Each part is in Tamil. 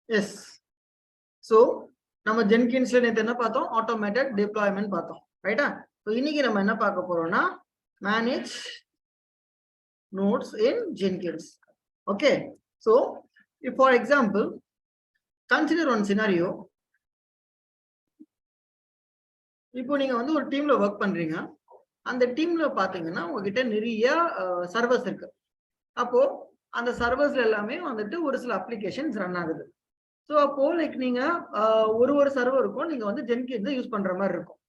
எஸ். ஸோ நம்ம ஜென்கின்ஸ்ல நேற்று என்ன பார்த்தோம்? ஆட்டோமேட்டட் டிப்ளாய்மெண்ட் பார்த்தோம், ரைட்டா? ஸோ இன்னைக்கு நம்ம என்ன பார்க்க போறோம்னா manage notes in Jenkins. Okay, so for example consider one scenario. இப்போ நீங்க வந்து ஒரு டீம்ல ஒர்க் பண்றீங்க. அந்த டீம்ல பாத்தீங்கன்னா உங்ககிட்ட நிறைய சர்வர்ஸ் இருக்கு. அப்போ அந்த சர்வர்ஸ்ல எல்லாமே வந்துட்டு ஒரு சில அப்ளிகேஷன்ஸ் ரன் ஆகுது. ஸோ அப்போ லைக் நீங்க ஒரு சர்வருக்கும் நீங்க வந்து ஜென்கின்ஸ் யூஸ் பண்ற மாதிரி இருக்கும்.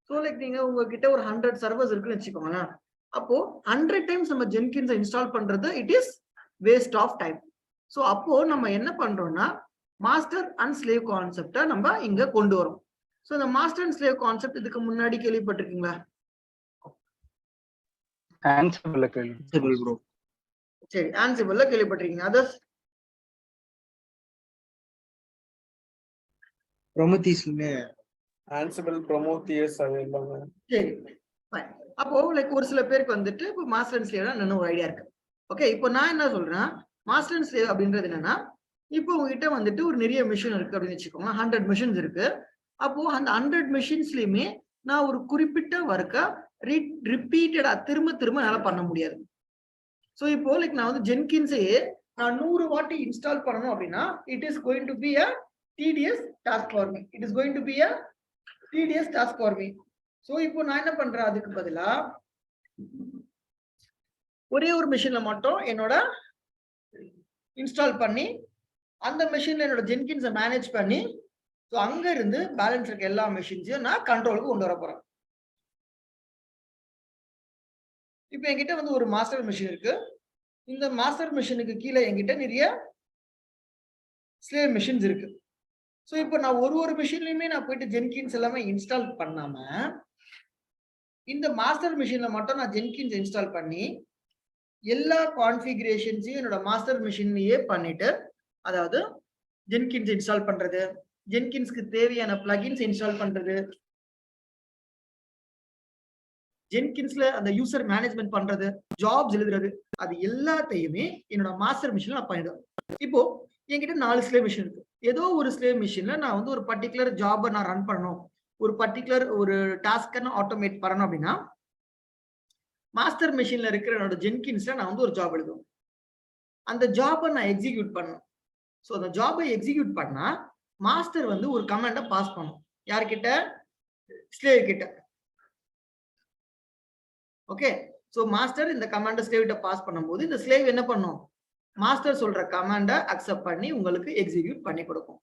ஸோ லைக் நீங்க உங்ககிட்ட ஒரு 100 சர்வர்ஸ் இருக்குன்னு வச்சுக்கோங்களேன். அப்போ 100 டைம்ஸ் நம்ம ஜென்கின்ஸை இன்ஸ்டால் பண்றது it is waste of time. So அப்போ நம்ம என்ன பண்றோம்னா மாஸ்டர் அண்ட் ஸ்லேவ் கான்செப்டை நம்ம இங்க கொண்டு வரோம். ஸோ இந்த மாஸ்டர் அண்ட் ஸ்லேவ் கான்செப்ட் இதுக்கு முன்னாடி கேள்விப்பட்டிருக்கீங்களா? சரி, ஆன்சிபிள்ல கேள்விப்பட்டிருக்கீங்க. அதர்ஸ்? சரி, அப்போ லைக் ஒரு சில பேருக்கு வந்துட்டு இப்போ மாஸ்டர் அண்ட் ஸ்லேவ் என்ன ஒரு ஐடியா இருக்கு. ஓகே, இப்போ நான் என்ன சொல்றேன், மாஸ்டர் அண்ட் ஸ்லேவ் அப்படின்றது என்னன்னா, இப்போ உங்ககிட்ட வந்துட்டு ஒரு நிறைய மிஷின் இருக்கு அப்படின்னு வச்சுக்கோங்க. 100 மிஷின்ஸ் இருக்கு. அப்போ அந்த 100 மிஷின்ஸ்லயுமே நான் ஒரு குறிப்பிட்ட ஒர்க்கை ரிப்பீட்டடா திரும்ப திரும்ப என்னால பண்ண முடியாது. ஸோ இப்போ லைக் நான் வந்து ஜென்கின்ஸையே நான் 100 வாட்டி இன்ஸ்டால் பண்ணணும் அப்படின்னா it is going to be a tedious task for me. It is going to be a tedious task for me. So இப்போ நான் என்ன பண்றேன், அதுக்கு பதிலா ஒரே ஒரு மிஷின்ல மட்டும் என்னோட இன்ஸ்டால் பண்ணி அந்த மிஷின்ல என்னோட ஜென்கின்ஸை மேனேஜ் பண்ணி ஸோ அங்க இருந்து பேலன்ஸ் இருக்க எல்லா மிஷின்ஸையும் நான் கண்ட்ரோலுக்கு கொண்டு வர போறேன். இப்போ என்கிட்ட வந்து ஒரு மாஸ்டர் மிஷின் இருக்கு. இந்த மாஸ்டர் மிஷினுக்கு கீழே என்கிட்ட நிறைய ஸ்லேவ் மிஷின்ஸ் இருக்கு. ஸோ இப்போ நான் ஒரு மிஷின்லயுமே நான் போயிட்டு ஜென்கின்ஸ் எல்லாமே இன்ஸ்டால் பண்ணாம இந்த மாஸ்டர் மிஷின்ல மட்டும் நான் ஜென்கின்ஸ் இன்ஸ்டால் பண்ணி எல்லா கான்ஃபிகரேஷன்ஸையும் என்னோட மாஸ்டர் மிஷின்லயே பண்ணிட்டு, அதாவது ஜென்கின்ஸ் இன்ஸ்டால் பண்றது, ஜென்கின்ஸ்க்கு தேவையான பிளகின்ஸ் இன்ஸ்டால் பண்றது, ஜென்கின்ஸ்ல அந்த யூசர் மேனேஜ்மெண்ட் பண்றது, ஜாப்ஸ் எழுதுறது, அது எல்லாத்தையுமே என்னோட மாஸ்டர் மிஷின்ல நான் பண்ணிடுவேன். இப்போ என்கிட்ட 4 ஸ்லேவ் மிஷின் இருக்கு. ஏதோ ஒரு ஸ்லேவ் மிஷின்ல நான் வந்து ஒரு பர்டிகுலர் ஜாபை நான் ரன் பண்ணணும், ஒரு பர்டிகுலர் ஒரு டாஸ்க்கை நான் ஆட்டோமேட் பண்ணணும் அப்படின்னா மாஸ்டர் மிஷின்ல இருக்கிற என்னோட ஜென்கின்ஸ்ல நான் வந்து ஒரு ஜாப் எழுதுவேன். அந்த ஜாபை நான் எக்ஸிக்யூட் பண்ணணும். ஸோ அந்த ஜாபை எக்ஸிக்யூட் பண்ணா மாஸ்டர் வந்து ஒரு கமாண்டை பாஸ் பண்ணும். யார்கிட்ட? ஸ்லேவ் கிட்ட. ஓகே, ஸோ மாஸ்டர் இந்த கமாண்டை ஸ்லேவ் கிட்ட பாஸ் பண்ணும்போது இந்த ஸ்லேவ் என்ன பண்ணும்? மாஸ்டர் சொல்ற கமாண்டை அக்செப்ட் பண்ணி உங்களுக்கு எக்ஸிக்யூட் பண்ணி கொடுக்கும்.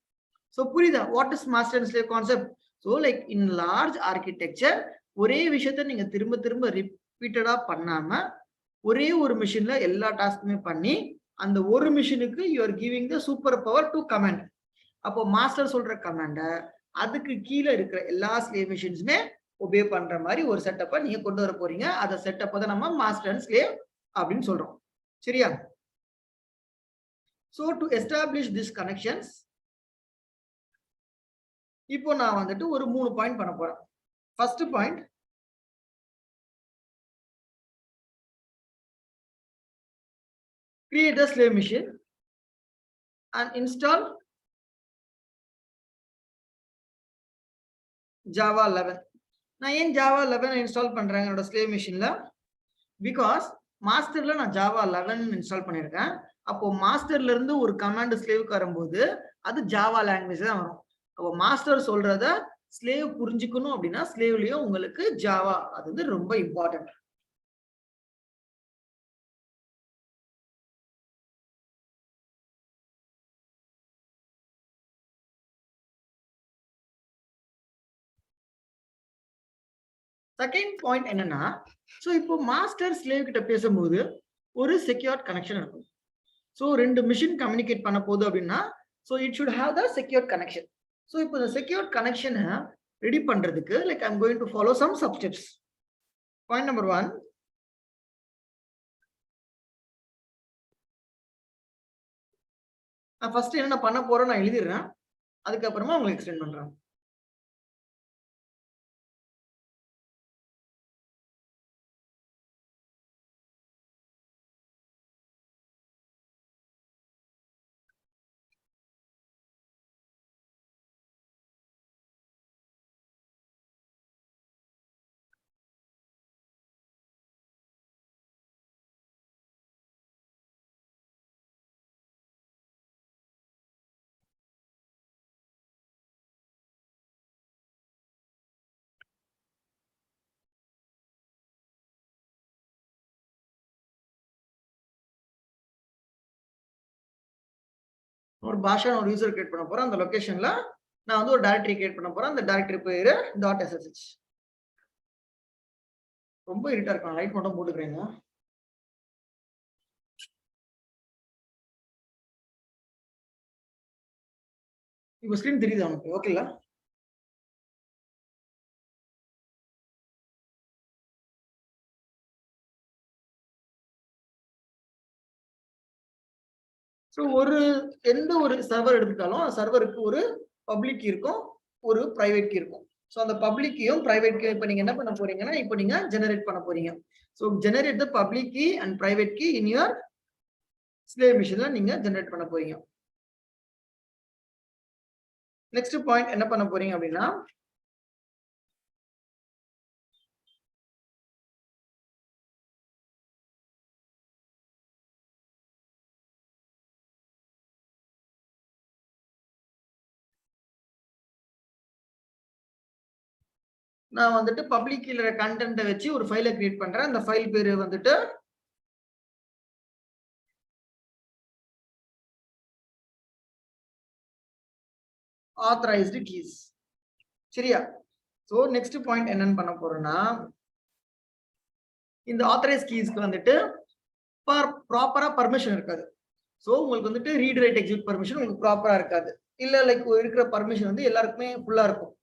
ஸோ புரியுதா? What is master and slave concept? So like in large architecture ஒரே விஷயத்த நீங்க திரும்ப திரும்ப ரிப்பீட்டடா பண்ணாம ஒரே ஒரு மிஷின்ல எல்லா டாஸ்க்குமே பண்ணி அந்த ஒரு மிஷினுக்கு you are giving the super power du command. அப்போ மாஸ்டர் சொல்ற கமாண்டை அதுக்கு கீழே இருக்கிற எல்லா ஸ்லேவ் மிஷின்ஸுமே ஒபே பண்ற மாதிரி ஒரு செட்டப்பை நீங்க கொண்டு வர போறீங்க. அந்த செட்டப்பை தான் நம்ம மாஸ்டர் அண்ட் ஸ்லேவ் அப்படின்னு சொல்றோம். சரியா? So to establish these connections, இப்போ நான் வந்துட்டு ஒரு 3 பாயிண்ட் பண்ண போறேன். First point, create a slave machine and install Java 11. நான் ஏன் Java 11 இன்ஸ்டால் பண்றேன் என்னோட ஸ்லேவ் மிஷின்ல? பிகாஸ் மாஸ்டர்ல நான் Java 11 இன்ஸ்டால் பண்ணியிருக்கேன். அப்போ மாஸ்டர்ல இருந்து ஒரு கமாண்ட் ஸ்லேவுக்கு வரும்போது அது ஜாவா லாங்குவேஜ் தான் வரும். அப்போ மாஸ்டர் சொல்றத ஸ்லேவ் புரிஞ்சுக்கணும் அப்படின்னா ஸ்லேவ்லயும் உங்களுக்கு ஜாவா அது வந்து ரொம்ப இம்பார்ட்டன்ட். செகண்ட் பாயிண்ட் என்னன்னா, ஸோ இப்போ மாஸ்டர் ஸ்லேவ் கிட்ட பேசும்போது ஒரு செக்யூர்ட் கனெக்ஷன் இருக்கும். ஸோ 2 மிஷின் கம்யூனிகேட் பண்ண போகுது அப்படின்னா so it should have the secured connection. So இப்போ இந்த செக்யூர்ட் கனெக்ஷனை ரெடி பண்றதுக்கு like I am going to follow some sub steps. Point number 1, நான் ஃபர்ஸ்ட் என்ன பண்ண போறேன் நான் எழுதிடுறேன், அதுக்கப்புறமா உங்களுக்கு எக்ஸ்பிளைன் பண்றேன். ஒரு பாஷான்னு ஒரு யூசர் கிரியேட் பண்ண போறேன். அந்த லொகேஷன்ல நான் வந்து ஒரு டைரக்டரி கிரியேட் பண்ண போறேன். அந்த டைரக்டரி பேரு .ssh. ரொம்ப இருட்டா இருக்கும். லைட் மட்டும் போட்டுக்கிறேங்க. இப்போ ஸ்கிரீன் தெரியுதா உனக்கு? ஓகேல? ஸோ எந்த ஒரு சர்வர் எடுத்துட்டாலும் சர்வருக்கு ஒரு பப்ளிக் கீ இருக்கும், ஒரு பிரைவேட் கீ இருக்கும். ஸோ அந்த பப்ளிக் கீயும் பிரைவேட் கீ இப்போ நீங்க என்ன பண்ண போறீங்கன்னா, இப்போ நீங்க ஜெனரேட் பண்ண போறீங்க. So generate the public key and private key in your slave மிஷின்ல நீங்க ஜெனரேட் பண்ண போறீங்க. நெக்ஸ்ட் பாயிண்ட் என்ன பண்ண போறீங்க அப்படின்னா, நான் வந்துட்டு பப்ளிக் கீல கண்டென்ட்ட வச்சு ஒரு ஃபைல கிரியேட் பண்றேன். அந்த ஃபைல் பேரு வந்துட்டு ஆத்தரைஸ்டு கீஸ். சரியா? சோ நெக்ஸ்ட் பாயிண்ட் என்னன்னு பண்ண போறேன்னா, இந்த ஆத்தரைஸ் கீஸ்க்கு வந்துட்டு ப்ராப்பரா பர்மிஷன் இருக்காது. சோ உங்களுக்கு வந்துட்டு ரீட் ரைட் எக்ஸிக்யூட் பர்மிஷன் உங்களுக்கு ப்ராப்பரா இருக்காது. இல்ல லைக் இருக்கிற பர்மிஷன் வந்து எல்லாருக்குமே ஃபுல்லா இருக்கும்.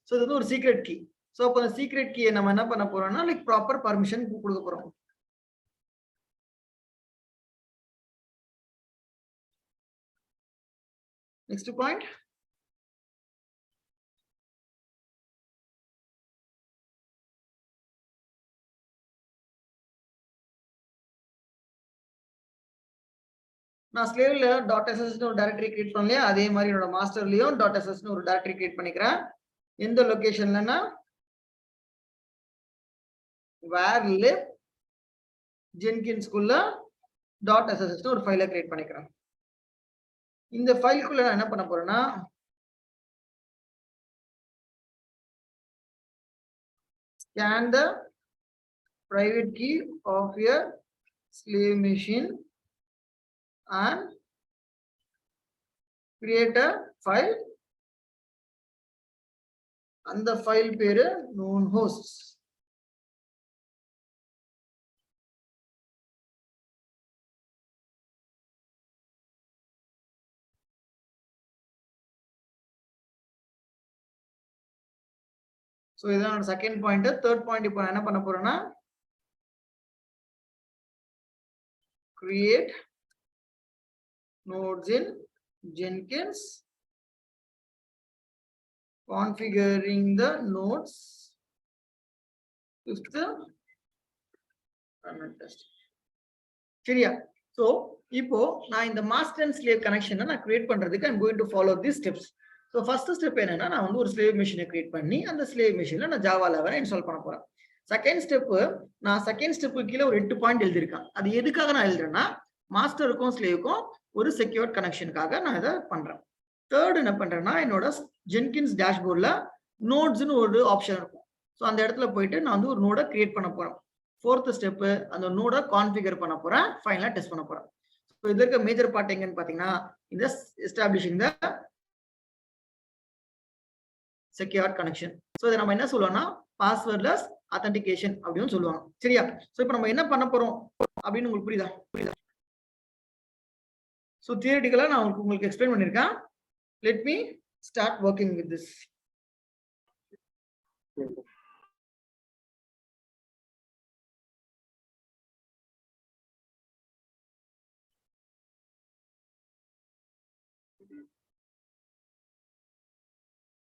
சோ இது வந்து ஒரு சீக்ரெட் கீ. சோ அப்ப அந்த சீக்ரெட் கீயை நம்ம என்ன பண்ண போறோம்னா, லைக் ப்ராப்பர் பர்மிஷன் கொடுக்க போறோம். நெக்ஸ்ட் பாயிண்ட், நான் ஸ்லேவ்ல .ss னு ஒரு டைரக்டரி கிரியேட் பண்ணலையா, அதே மாதிரி என்னோட மாஸ்டர்லயும் .ss னு ஒரு டைரக்டரி கிரியேட் பண்ணிக்கிறேன். எந்த லொகேஷன்லனா where lib ஜென்கின்ஸ்குள்ள .sss னு ஒரு ஃபைலை கிரியேட் பண்ணிக்கிறேன். இந்த ஃபைலுக்குள்ள நான் என்ன பண்ண போறேன்னா, scan the private key of your slave machine and create a file. அந்த ஃபைல் பேரு known hosts. சோ இதான் செகண்ட் பாயிண்ட். தேர்ட் பாயிண்ட் இப்போ நான் என்ன பண்ண போறேன்னா, create nodes in Jenkins, configuring the nodes. Fifth, சரியா? சோ இப்போ நான் இந்த மாஸ்டர் அண்ட் ஸ்லேவ் கனெக்ஷனை நான் கிரியேட் பண்றதுக்கு I'm going to follow these steps. So first step என்னன்னா, நான் வந்து ஒரு ஸ்லேவ் மிஷினை கிரியேட் பண்ணி அந்த ஸ்லேவ் மிஷின்ல நான் ஜாவா 11 இன்ஸ்டால் பண்ண போறேன். செகண்ட் ஸ்டெப், நான் செகண்ட் ஸ்டெப்பு கீழே ஒரு 8 பாயிண்ட் எழுதியிருக்கேன். அது எதுக்காக நான் எழுதுறேன்னா, மாஸ்டருக்கும் ஸ்லேவுக்கும் ஒரு செக்யூர்ட் கனெக்ஷனுக்காக நான் இதை பண்றேன். தேர்ட் என்ன பண்றேன்னா, என்னோட ஜென்கின்ஸ் டேஷ்போர்ட்ல நோட்ஸ்னு ஒரு ஆப்ஷன் இருக்கும். ஸோ அந்த இடத்துல போயிட்டு நான் வந்து ஒரு நோடை கிரியேட் பண்ண போறேன். ஃபோர்த் ஸ்டெப், அந்த நோடை கான்ஃபிகர் பண்ண போறேன், ஃபைனலா டெஸ்ட் பண்ண போறேன். ஸோ இதுல இருக்க மேஜர் பார்ட் எங்கன்னு பாத்தீங்கன்னா, இந்த எஸ்டாப்ளிஷிங் த செக்யூர்ட் கனெக்ஷன். ஸோ இதை நம்ம என்ன சொல்லுவோம்னா, பாஸ்வேர்ட்லெஸ் அத்தன்டிகேஷன் அப்படின்னு சொல்லுவாங்க. சரியா? ஸோ இப்போ நம்ம என்ன பண்ண போறோம் அப்படின்னு உங்களுக்கு புரியுதா? ஸோ தியரிட்டிக்கலா நான் உங்களுக்கு எக்ஸ்பிளைன் பண்ணிருக்கேன். Let me start working with this.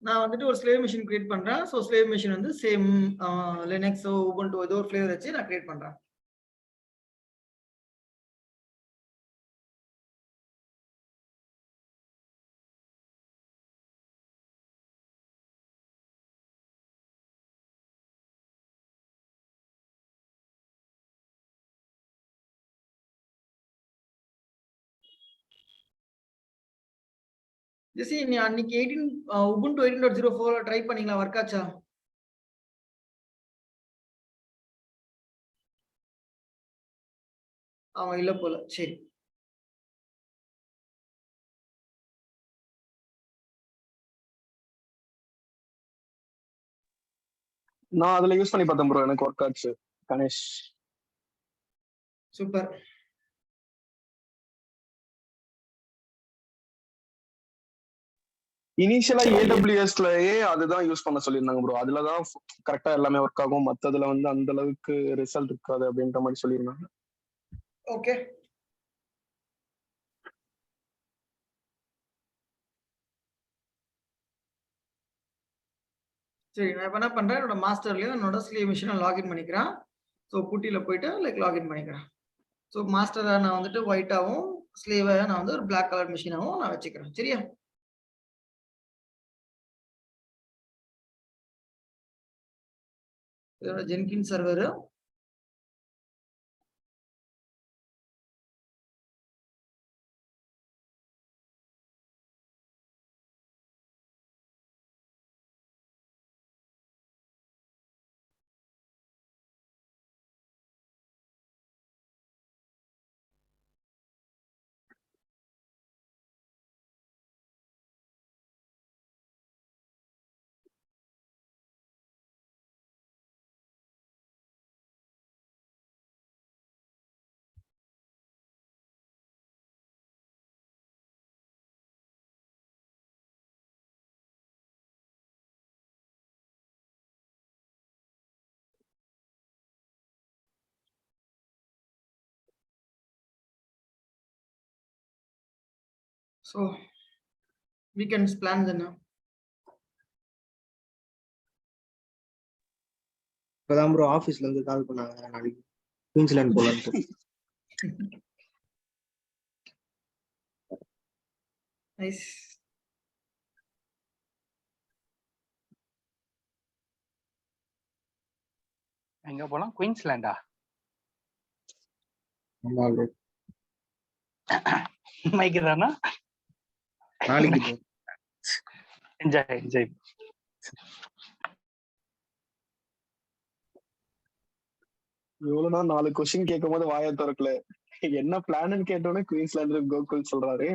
நான் வந்துட்டு ஒரு ஸ்லேவ் மிஷின் கிரியேட் பண்றேன். ஸோ ஸ்லேவ் மிஷின் வந்து சேம் லினக்ஸ், உபுண்டு ஏதோ ஒரு ஃபிளேவர் வச்சு நான் கிரியேட் பண்றேன். ஜெசி, நீ அன்னைக்கு உபுண்டு 18.04 ட்ரை பண்ணீங்களா? ஒர்க் ஆச்சா? அவன் இல்ல போல. சரி. நான் அதுல யூஸ் பண்ணி பார்த்தேன் ப்ரோ, எனக்கு ஒர்க் ஆச்சு. கணேஷ் சூப்பர். இனிஷியலா ஏடபிள்யூஎஸ்லயே அதுதான் யூஸ் பண்ண சொல்லியிருந்தாங்க ப்ரோ. அதுலதான் கரெக்டா எல்லாமே ஒர்க் ஆகும், மத்ததுல வந்து அந்த அளவுக்கு ரிசல்ட் இருக்காது அப்படின்ற மாதிரி சொல்லியிருந்தாங்க. ஓகே, சரி. நான் இப்ப என்ன பண்றேன், என்னோட மாஸ்டர்லயும் என்னோட ஸ்லீவ் மிஷினை லாகின் பண்ணிக்கிறேன். ஸோ புட்டியில போயிட்டு லைக் லாகின் பண்ணிக்கிறேன். ஸோ மாஸ்டரை நான் வந்துட்டு ஒயிட்டாகவும் ஸ்லீவை நான் வந்து ஒரு பிளாக் கலர் மிஷினாகவும் நான் வச்சுக்கிறேன். சரியா? இதோட ஜென்கின் சர்வர். ஸோ வீக்கெண்ட்ஸ் பிளான் என்ன? இப்பதான் ப்ரோ ஆபீஸ்ல இருந்து கால் பண்ணாங்க, நாளைக்கு குயின்ஸ்லாந்து போலான்ட்டு. நைஸ். எங்க போலாம்? குயின்ஸ்லாண்டா? ஆமா ப்ரோ, மைக்கு தானா? நாளைக்கு ப்ரோ. Enjoy enjoy. இவ்வளவுனா 4 கொஸ்டின் கேட்கும் போது வாயை திறக்கல. என்ன பிளான்னு கேட்டோன்னே குயின்ஸ்லாந்து கோகுல் சொல்றாரு.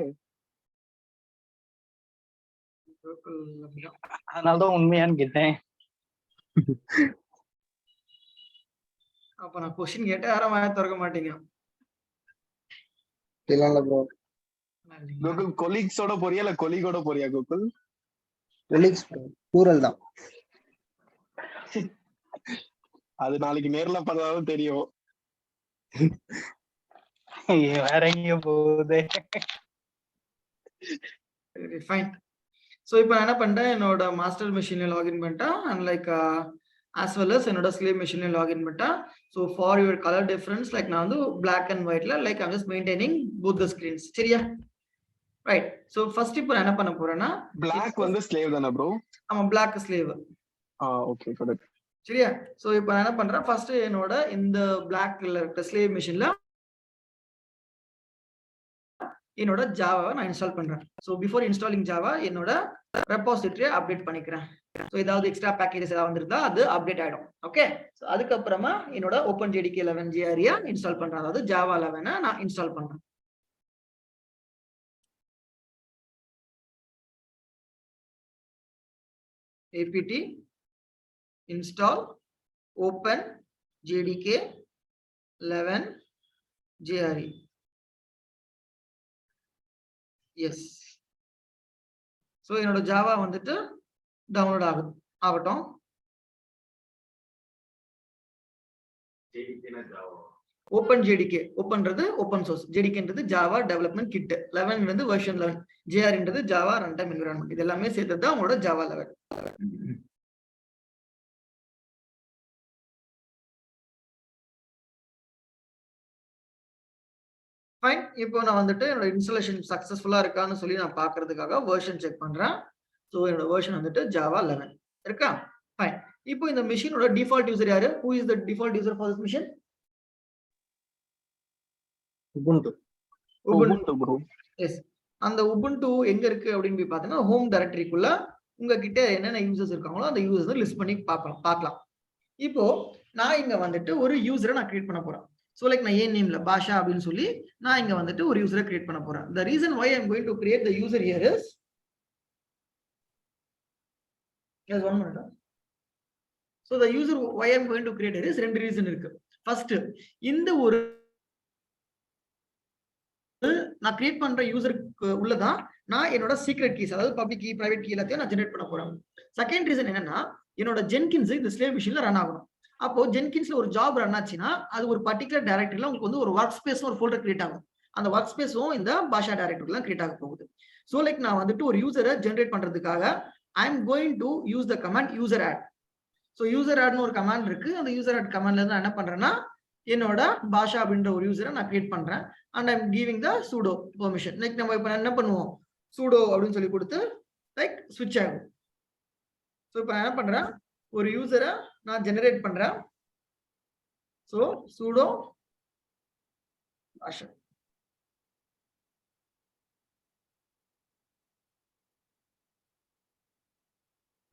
அதனாலதான் உண்மையான்னு கேட்டேன். அப்ப நான் கொஸ்டின் கேட்டா யாரும் வாயை திறக்க மாட்டீங்க. இல்ல ப்ரோ, கோகுல் கொலீக்ஸோட போறியா இல்ல கொலீகோட போறியா கோகுல்? கொலீக்ஸ் ப்ரோ, கூரல் தான். அது நாளைக்கு நேர்ல பார்த்தாலும் தெரியும். வேற எங்க போகுது? ஃபைன். ஸோ இப்போ நான் என்ன பண்ணிட்டேன், என்னோட மாஸ்டர் மிஷின்ல லாகின் பண்ணிட்டேன் and like as well as என்னோட ஸ்லீவ் மிஷின்ல லாகின் பண்ணிட்டேன். So for your colour difference like நான் வந்து பிளாக் அண்ட் ஒயிட்ல like I'm just maintaining both the screens. சரியா? ரைட். ஸோ ஃபர்ஸ்ட் இப்போ நான் என்ன பண்ண போறேன்னா, பிளாக் வந்து ஸ்லேவ் தானே ப்ரோ? ஆமா, பிளாக் ஸ்லேவ். Okay correct. சரியா? ஸோ இப்போ நான் என்ன பண்றேன், ஃபர்ஸ்ட் என்னோட இந்த பிளாக்ல இருக்க ஸ்லேவ் மிஷின்ல என்னோட ஜாவாவை நான் இன்ஸ்டால் பண்றேன். ஸோ பிஃபோர் இன்ஸ்டாலிங் ஜாவா என்னோட ரெபாசிட்டரியை அப்டேட் பண்ணிக்கிறேன். ஸோ ஏதாவது எக்ஸ்ட்ரா பேக்கேஜஸ் ஏதாவது வந்திருந்தா அது அப்டேட் ஆயிடும். ஓகே, ஸோ அதுக்கப்புறமா என்னோட ஓப்பன் ஜேடிகே 11 ஜிஆரியா இன்ஸ்டால் பண்றேன், அதாவது ஜாவா 11 நான் இன்ஸ்டால் பண்றேன். apt install open jdk 11 jre. Yes. So என்னோட ஜாவா வந்துட்டு டவுன்லோட் ஆகட்டும். ஓப்பன் ஜேடிகே, ஓப்பன்றது ஓப்பன் சோர்ஸ், ஜேடிகேன்றது ஜாவா டெவலப்மெண்ட் கிட், 11 வெர்ஷன் 11, ஜேஆர்ன்றது ஜாவா ரன் டைம் என்விரான்மெண்ட். இது எல்லாமே சேர்த்தது தான் உங்களோட ஜாவா 11. ஃபைன். இப்போ நான் வந்துட்டு என்னோட இன்ஸ்டாலேஷன் சக்சஸ்ஃபுல்லா இருக்கான்னு சொல்லி நான் பாக்குறதுக்காக வெர்ஷன் செக் பண்றேன். ஸோ என்னோட வெர்ஷன் வந்துட்டு ஜாவா 11 இருக்கா? ஃபைன். இப்போ இந்த மிஷினோட டிஃபால்ட் யூசர் யாரு? Who is the default user for this machine? Ubuntu. Ubuntu bro. Yes. அந்த உபுண்டு எங்க இருக்கு அப்படின்னு போய் பார்த்தீங்கன்னா, ஹோம் டைரக்டரிக்குள்ள உங்ககிட்ட என்னென்ன யூசர்ஸ் இருக்காங்களோ அந்த யூசர்ஸ் லிஸ்ட் பண்ணி பார்க்கலாம். இப்போ நான் இங்க வந்துட்டு ஒரு யூசரை நான் கிரியேட் பண்ண போறேன். ஸோ லைக் நான் ஏன் நேம்ல பாஷா அப்படின்னு சொல்லி நான் இங்க வந்துட்டு ஒரு யூசரை கிரியேட் பண்ண போறேன். The reason why I'm going to create the user here is, just 1 minute. So the user why I'm going to create is ரெண்டு ரீசன் இருக்கு. ஃபர்ஸ்ட், இந்த ஒரு நான் கிரியேட் பண்ற யூசருக்கு உள்ளதான் நான் என்னோட சீக்ரெட் கீஸ், அதாவது பப்ளிக் கீ, பிரைவேட் கீ எல்லாத்தையும் நான் ஜெனரேட் பண்ண போறேன். செகண்ட் ரீசன் என்னன்னா, என்னோட ஜென்கின்ஸ் இந்த ஸ்லேவ் மிஷின்ல ரன் ஆகணும். அப்போ ஜென்கின்ஸ்ல ஒரு ஜாப் ரன் ஆச்சுன்னா அது ஒரு பர்டிகுலர் டைரக்டரியில உங்களுக்கு வந்து ஒரு ஒர்க் ஸ்பேஸ் ஒரு ஃபோல்டர் கிரியேட் ஆகும். அந்த ஒர்க் ஸ்பேஸும் இந்த பாஷா டைரக்டரியில கிரியேட் ஆக போகுது. ஸோ லைக் நான் வந்துட்டு ஒரு யூசரை ஜென்ரேட் பண்றதுக்காக I am going to use the command user add. So user ஆட்னு ஒரு கமாண்ட் இருக்கு. அந்த யூசர் ஆட் கமாண்ட்ல இருந்து நான் என்ன பண்றேன்னா, என்னோட பாஷா அப்படின்ற ஒரு யூசரை நான் கிரியேட் பண்றேன். And I'm giving the sudo permission. Like நம்ம இப்போ என்ன பண்ணுவோம், சூடோ அப்படின்னு சொல்லி கொடுத்து லைக் ஸ்விட்ச் ஆகும். ஸோ இப்போ நான் என்ன பண்றேன், ஒரு யூசரை நான் ஜெனரேட் பண்றேன். ஸோ சூடோ பாஷா.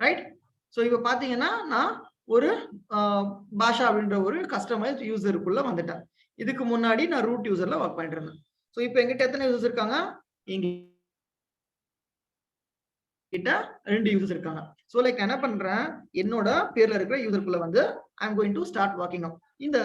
ரைட். ஸோ இப்போ பாத்தீங்கன்னா நான் ஒரு பாஷா அப்படின்ற ஒரு கஸ்டமைஸ்ட் யூசருக்குள்ள வந்துட்டேன். இதுக்கு முன்னாடி நான் ரூட் யூசர்ல ஒர்க் பண்ணிட்டு இருந்தேன். ஸோ இப்போ எங்கிட்ட எத்தனை யூசர்ஸ் இருக்காங்க, எங்கிட்ட 2 யூசர்ஸ் இருக்காங்க. ஸோ லைக் என்ன பண்றேன், என்னோட பேர்ல இருக்கிற யூசருக்குள்ள வந்து ஐ am going to start working on. இந்த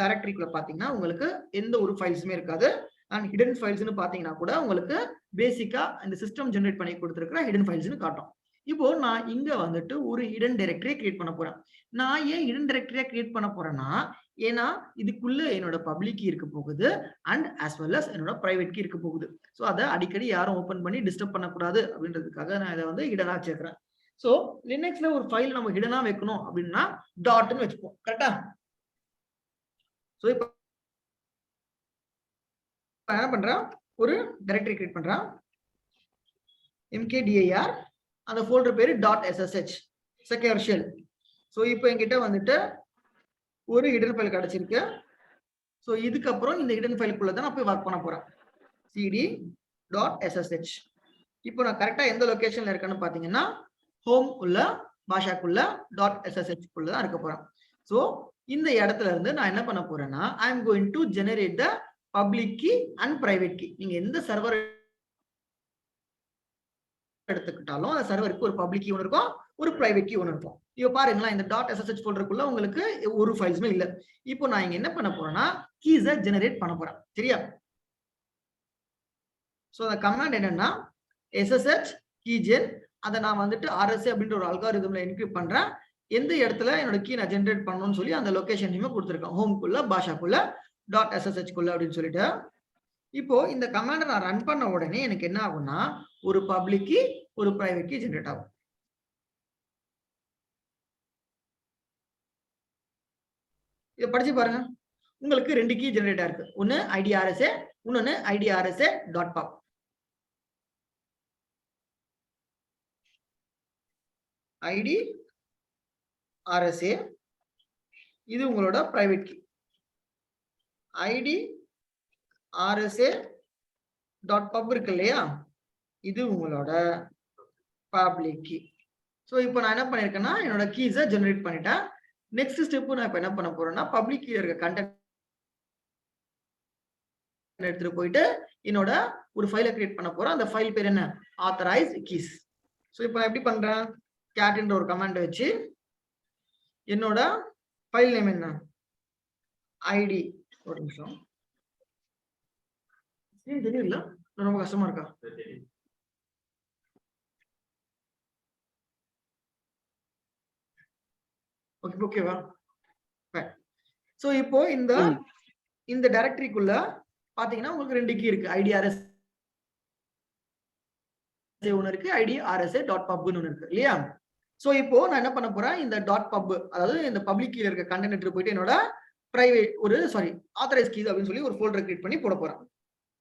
டைரக்டரிக்குள்ள பாத்தீங்கன்னா உங்களுக்கு எந்த ஒரு ஃபைல்ஸுமே இருக்காது. அண்ட் ஹிடன் ஃபைல்ஸ்னு பாத்தீங்கன்னா கூட உங்களுக்கு பேசிக்கா இந்த சிஸ்டம் ஜெனரேட் பண்ணி கொடுத்துருக்கிற ஹிடன் ஃபைல்ஸ்னு காட்டும். இப்போ நான் இங்க வந்துட்டு ஒரு ஹிடன் டைரக்டரியை கிரியேட் பண்ண போறேன். நான் ஏன் ஹிடன் டைரக்டரியா கிரியேட் பண்ண போறேன்னா, ஏன்னா இதுக்குள்ள என்னோட பப்ளிக் கீ இருக்க போகுது அண்ட் as well as என்னோட பிரைவேட் கீ இருக்க போகுது. ஸோ அதை அடிக்கடி யாரும் ஓபன் பண்ணி டிஸ்டர்ப் பண்ணக்கூடாது அப்படின்றதுக்காக நான் இதை வந்து ஹிடனா வச்சிருக்கிறேன். ஸோ லினக்ஸ்ல ஒரு ஃபைல் நம்ம ஹிடனா வைக்கணும் அப்படின்னா டாட்னு வச்சுப்போம். கரெக்டா? ஸோ இப்போ என்ன பண்றேன், ஒரு டைரக்டரி கிரியேட் பண்றேன். mkdir, அந்த ஃபோல்டர் பேரு .ssh செக்யூர் ஷெல். ஸோ இப்போ என்கிட்ட வந்துட்டு ஒரு ஹிடன் ஃபைல் கிடைச்சிருக்கு. ஸோ இதுக்கப்புறம் இந்த ஹிடன் ஃபைலுக்குள்ள தான் நான் போய் ஒர்க் பண்ண போறேன். cd.ssh. இப்போ நான் கரெக்டா எந்த லொகேஷன்ல இருக்கேன்னு பாத்தீங்கன்னா ஹோம் உள்ள பாஷாக்குள்ள .ssh குள்ள தான் இருக்க போறேன். ஸோ இந்த இடத்துல இருந்து நான் என்ன பண்ண போறேன்னா, I am going to generate the public key and private key. நீங்க எந்த சர்வர் எடுத்துக்கிட்டாலும் அந்த சர்வருக்கு ஒரு பப்ளிக் கீ ஒன்று இருக்கும், ஒரு பிரைவேட் கீ ஒன்று இருக்கும். இப்போ பாருங்களா, இந்த .ssh ஃபோல்டருக்குள்ள உங்களுக்கு ஒரு ஃபைல்ஸுமே இல்லை. இப்போ நான் இங்க என்ன பண்ண போறேன்னா கீஸை ஜெனரேட் பண்ண போறேன். சரியா? ஸோ அந்த கமாண்ட் என்னன்னா ssh keygen. அதை நான் வந்துட்டு RSA அப்படின்ற ஒரு அல்காரிதம்ல என்கிரிப்ட் பண்றேன். எந்த இடத்துல என்னோட கீ நான் ஜெனரேட் பண்ணணும்னு சொல்லி அந்த லொகேஷனையுமே கொடுத்துருக்கேன். ஹோம்குள்ள பாஷாக்குள்ள .ssh குள்ள அப்படின்னு சொல்லிட்டு. இப்போ இந்த கமாண்டை நான் ரன் பண்ண உடனே எனக்கு என்ன ஆகும்னா, ஒரு பப்ளிக் கீ ஒரு பிரைவேட் கீ ஜெனரேட் ஆகும். இதை படிச்சு பாருங்க. உங்களுக்கு 2 கீ ஜெனரேட் ஆயிருக்கு. ஒன்னு IDRSA, இன்னொன்னு IDRSA.pub. IDRSA இது உங்களோட பிரைவேட் கீ. IDRSA.pub இருக்கு இல்லையா, இது உங்களோட பப்ளிக் கீ. ஸோ இப்போ நான் என்ன பண்ணிருக்கேன்னா என்னோட கீஸை ஜெனரேட் பண்ணிட்டேன். நெக்ஸ்ட் ஸ்டெப் நான் இப்போ என்ன பண்ண போறேன்னா, பப்ளிக் கீல இருக்க கண்டென்ட் எடுத்துட்டு போயிட்டு என்னோட ஒரு ஃபைலை கிரியேட் பண்ண போறேன். அந்த ஃபைல் பேர் என்ன, ஆத்தரைஸ்ட் கீஸ். ஸோ இப்போ நான் எப்படி பண்றேன், கேட்ன்ற ஒரு கமாண்ட் வச்சு என்னோட ஃபைல் நேம் என்ன, ஐடி. ஒரு நிமிஷம், தெரியல, ரொம்ப கஷ்டமா இருக்கா? ஓகேவா? சோ இப்போ இந்த டைரக்டரிக்குள்ள பாத்தீங்கன்னா உங்களுக்கு 2 கீ இருக்கு. IDRSA ஒன்னு இருக்கு, IDRSA.pub ஒன்னு இருக்கு இல்லையா? சோ இப்போ நான் என்ன பண்ண போறேன், இந்த .pub அதாவது இந்த பப்ளிக் கீல இருக்க கண்டென்ட் எடுத்து போயிட்டு என்னோட பிரைவேட் ஆத்தரைஸ் கீஸ் அப்படின்னு சொல்லி ஒரு ஃபோல்டர் கிரியேட் பண்ணி போட போறேன்.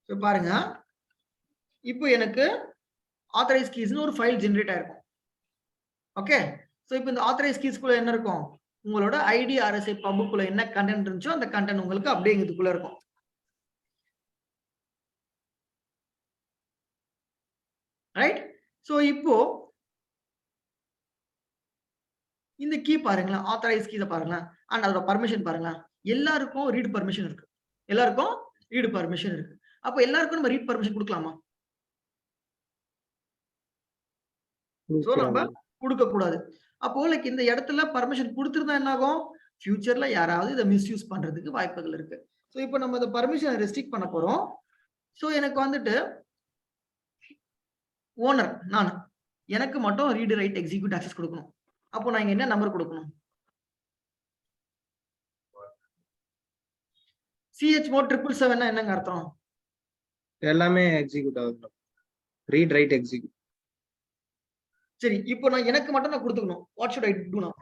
சோ பாருங்க, இப்போ எனக்கு ஆத்தரைஸ் கீஸ்னு ஒரு ஃபைல் ஜெனரேட் ஆயிருக்கும். ஓகே. சோ இப்போ இந்த ஆத்தரைஸ் கீஸ்க்குள்ள என்ன இருக்கும், உங்களோட IDRSA பப்புக்குள்ள என்ன கண்டென்ட் இருந்துச்சோ அந்த கண்டென்ட் உங்களுக்கு அப்படியே இதுக்குள்ள இருக்கும். ரைட். சோ இப்போ இந்த கீ பாருங்களா, ஆத்தரைஸ் கீஸை பாருங்களா, அண்ட் அதோட பர்மிஷன் பாருங்களா. எல்லாருக்கும் ரீட் பர்மிஷன் இருக்கு. எல்லாருக்கும் ரீட் பர்மிஷன் இருக்கு. அப்ப எல்லாருக்கும் நம்ம ரீட் பர்மிஷன் கொடுக்கலாமா? சோ நம்ம கொடுக்க கூடாது. அப்போ லைக் இந்த இடத்துல பர்மிஷன் கொடுத்துருந்தா என்ன ஆகும், ஃபியூச்சர்ல யாராவது இதை மிஸ்யூஸ் பண்றதுக்கு வாய்ப்புகள் இருக்கு. ஸோ இப்போ நம்ம இந்த பர்மிஷனை ரெஸ்ட்ரிக்ட் பண்ண போறோம். ஸோ எனக்கு வந்துட்டு ஓனர் நான் எனக்கு மட்டும் ரீட் ரைட் எக்ஸிக்யூட் ஆக்சஸ் கொடுக்கணும். அப்போ நான் இங்க என்ன நம்பர் கொடுக்கணும்? chmod 777 என்னங்க அர்த்தம்? எல்லாமே எக்ஸிக்யூட் ஆகுது. Read write execute. சரி, இப்போ நான் எனக்கு மட்டும் நான் கொடுத்துக்கணும். வாட் ஷுட் ஐ டு நவ?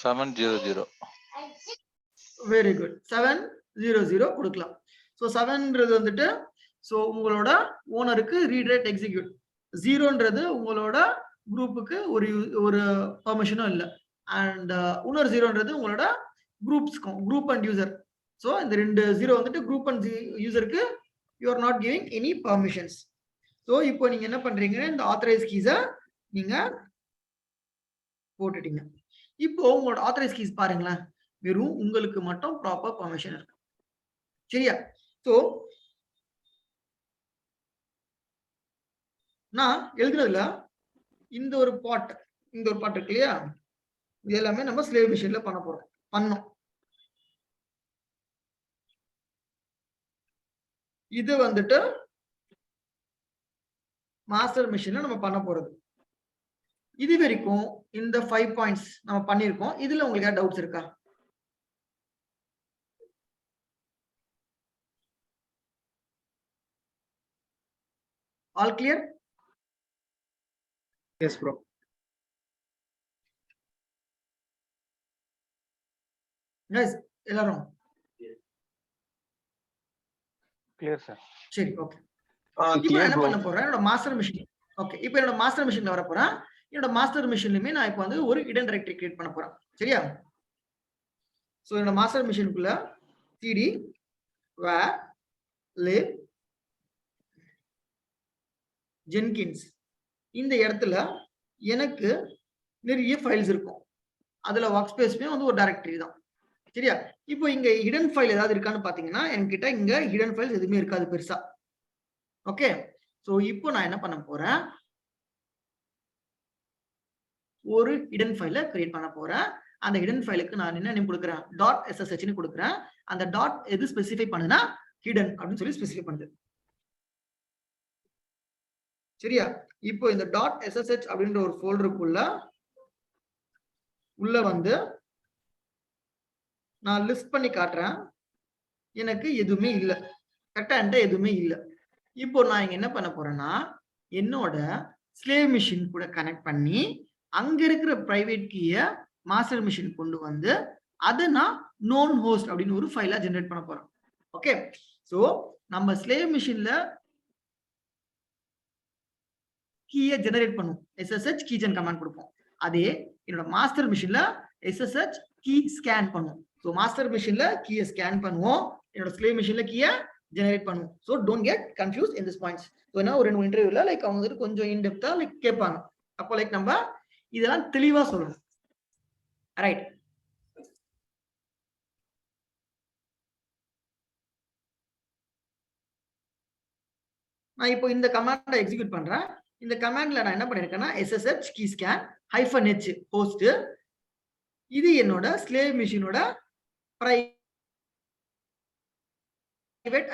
700. Very good. 700 கொடுக்கலாம். ஸோ 7ன்றது வந்துட்டு ஸோ உங்களோட ஓனருக்கு ரீட் ரைட் எக்ஸிக்யூட். 0ன்றது உங்களோட குரூப்புக்கு ஒரு பர்மிஷனும் இல்லை. அண்ட் இன்னொரு 0ன்றது உங்களோட குரூப்ஸ்க்கும், குரூப் அண்ட் யூசர். ஸோ இந்த 2 0 வந்துட்டு குரூப் அண்ட் யூசருக்கு you are not giving any permissions. So இப்போ நீங்க என்ன பண்றீங்க, இந்த ஆத்தரைஸ் கீஸை நீங்க போட்டுட்டீங்க. இப்போ உங்களோட ஆத்தரைஸ் கீஸ் பாருங்களேன், வெறும் உங்களுக்கு மட்டும் ப்ராப்பர் பர்மிஷன் இருக்கு. சரியா? ஸோ நான் எழுதுறதுல இந்த ஒரு பாட் இருக்கு இல்லையா, இது எல்லாமே நம்ம ஸ்லேவ் மிஷின்ல பண்ணோம். இது வந்துட்டு மாஸ்டர் மிஷின்ல நம்ம பண்ண போறது. இது வரைக்கும் இந்த 5 பாயிண்ட்ஸ் நம்ம பண்ணிருக்கோம். இதுல உங்களுக்கு ஏதாவது டவுட்ஸ் இருக்கா? All clear? Yes bro. Nice. எல்லாரும் கிளியர் சார். சரி, ஓகே. இப்போ என்ன பண்ண போறேன், என்னோட மாஸ்டர் மிஷின். ஓகே, இப்போ என்னோட மாஸ்டர் மிஷின்ல வர போறேன். என்னோட மாஸ்டர் மிஷின்லயுமே நான் இப்போ வந்து ஒரு ஹிடன் டைரக்டரி கிரியேட் பண்ண போறேன். சரியா? ஸோ என்னோட மாஸ்டர் மிஷினுக்குள்ள cd var lib ஜென்கின்ஸ் இந்த இடத்துல எனக்கு நிறைய ஃபைல்ஸ் இருக்கும். அதுல ஒர்க் ஸ்பேஸ்மே வந்து ஒரு டைரக்டரி தான். சரியா? இப்போ இங்க ஹிடன் ஃபைல் ஏதாவது இருக்கான்னு பாத்தீங்கன்னா என்கிட்ட இங்க ஹிடன் ஃபைல்ஸ் எதுவுமே இருக்காது பெருசா. ஓகே, சோ இப்போ நான் என்ன பண்ண போறேன், ஒரு ஹிடன் ஃபைலை கிரியேட் பண்ண போறேன். அந்த ஹிடன் ஃபைலுக்கு நான் என்ன நேம் கொடுக்குறேன், .ssh ன்னு கொடுக்குறேன். அந்த டாட் எது ஸ்பெசிஃபை பண்ணுனா ஹிடன் அப்படின்னு சொல்லி ஸ்பெசிஃபை பண்ணுது. சரியா? இப்போ இந்த .ssh அப்படின்ற ஒரு ஃபோல்டருக்குள்ள உள்ள வந்து நான் லிஸ்ட் பண்ணி காட்டுறேன். எனக்கு எதுவுமே இல்லை, கரெக்டா என்கிட்ட எதுவுமே இல்லை. இப்போ நான் இங்க என்ன பண்ண போறேன்னா என்னோட ஸ்லேவ் மிஷின் கூட கனெக்ட் பண்ணி அங்க இருக்கிற பிரைவேட் கீய மாஸ்டர் மிஷின் கொண்டு வந்து அதை நான் நோன் ஹோஸ்ட் அப்படின்னு ஒரு ஃபைலா ஜெனரேட் பண்ண போறேன். ஓகே, சோ நம்ம ஸ்லேவ் மிஷின்ல கீயை ஜெனரேட் பண்ணும், SSH கீஜன் கமாண்ட் கொடுப்போம். அதே என்னோட மாஸ்டர் மிஷின்ல SSH கீ ஸ்கேன் பண்ணும். ஸோ மாஸ்டர் மிஷின்ல கீயை ஸ்கேன் பண்ணுவோம், என்னோட ஸ்லேவ் மிஷின்ல கீயை ஜெனரேட் பண்ணுவோம். So don't get confuse in this points. So ஏன்னா ஒரு 2 இன்டர்வியூல லைக் அவங்க வந்துட்டு கொஞ்சம் இன்டெப்தா லைக் கேட்பாங்க. அப்போ லைக் நம்ம இதெல்லாம் தெளிவா சொல்லணும். ரைட்? நான் இப்போ இந்த கமாண்டை எக்ஸிக்யூட் பண்றேன். இந்த கமாண்ட்ல நான் என்ன பண்ணிருக்கேன்னா SSH key scan -h host, இது என்னோட ஸ்லேவ் மிஷினோட பிரைவேட்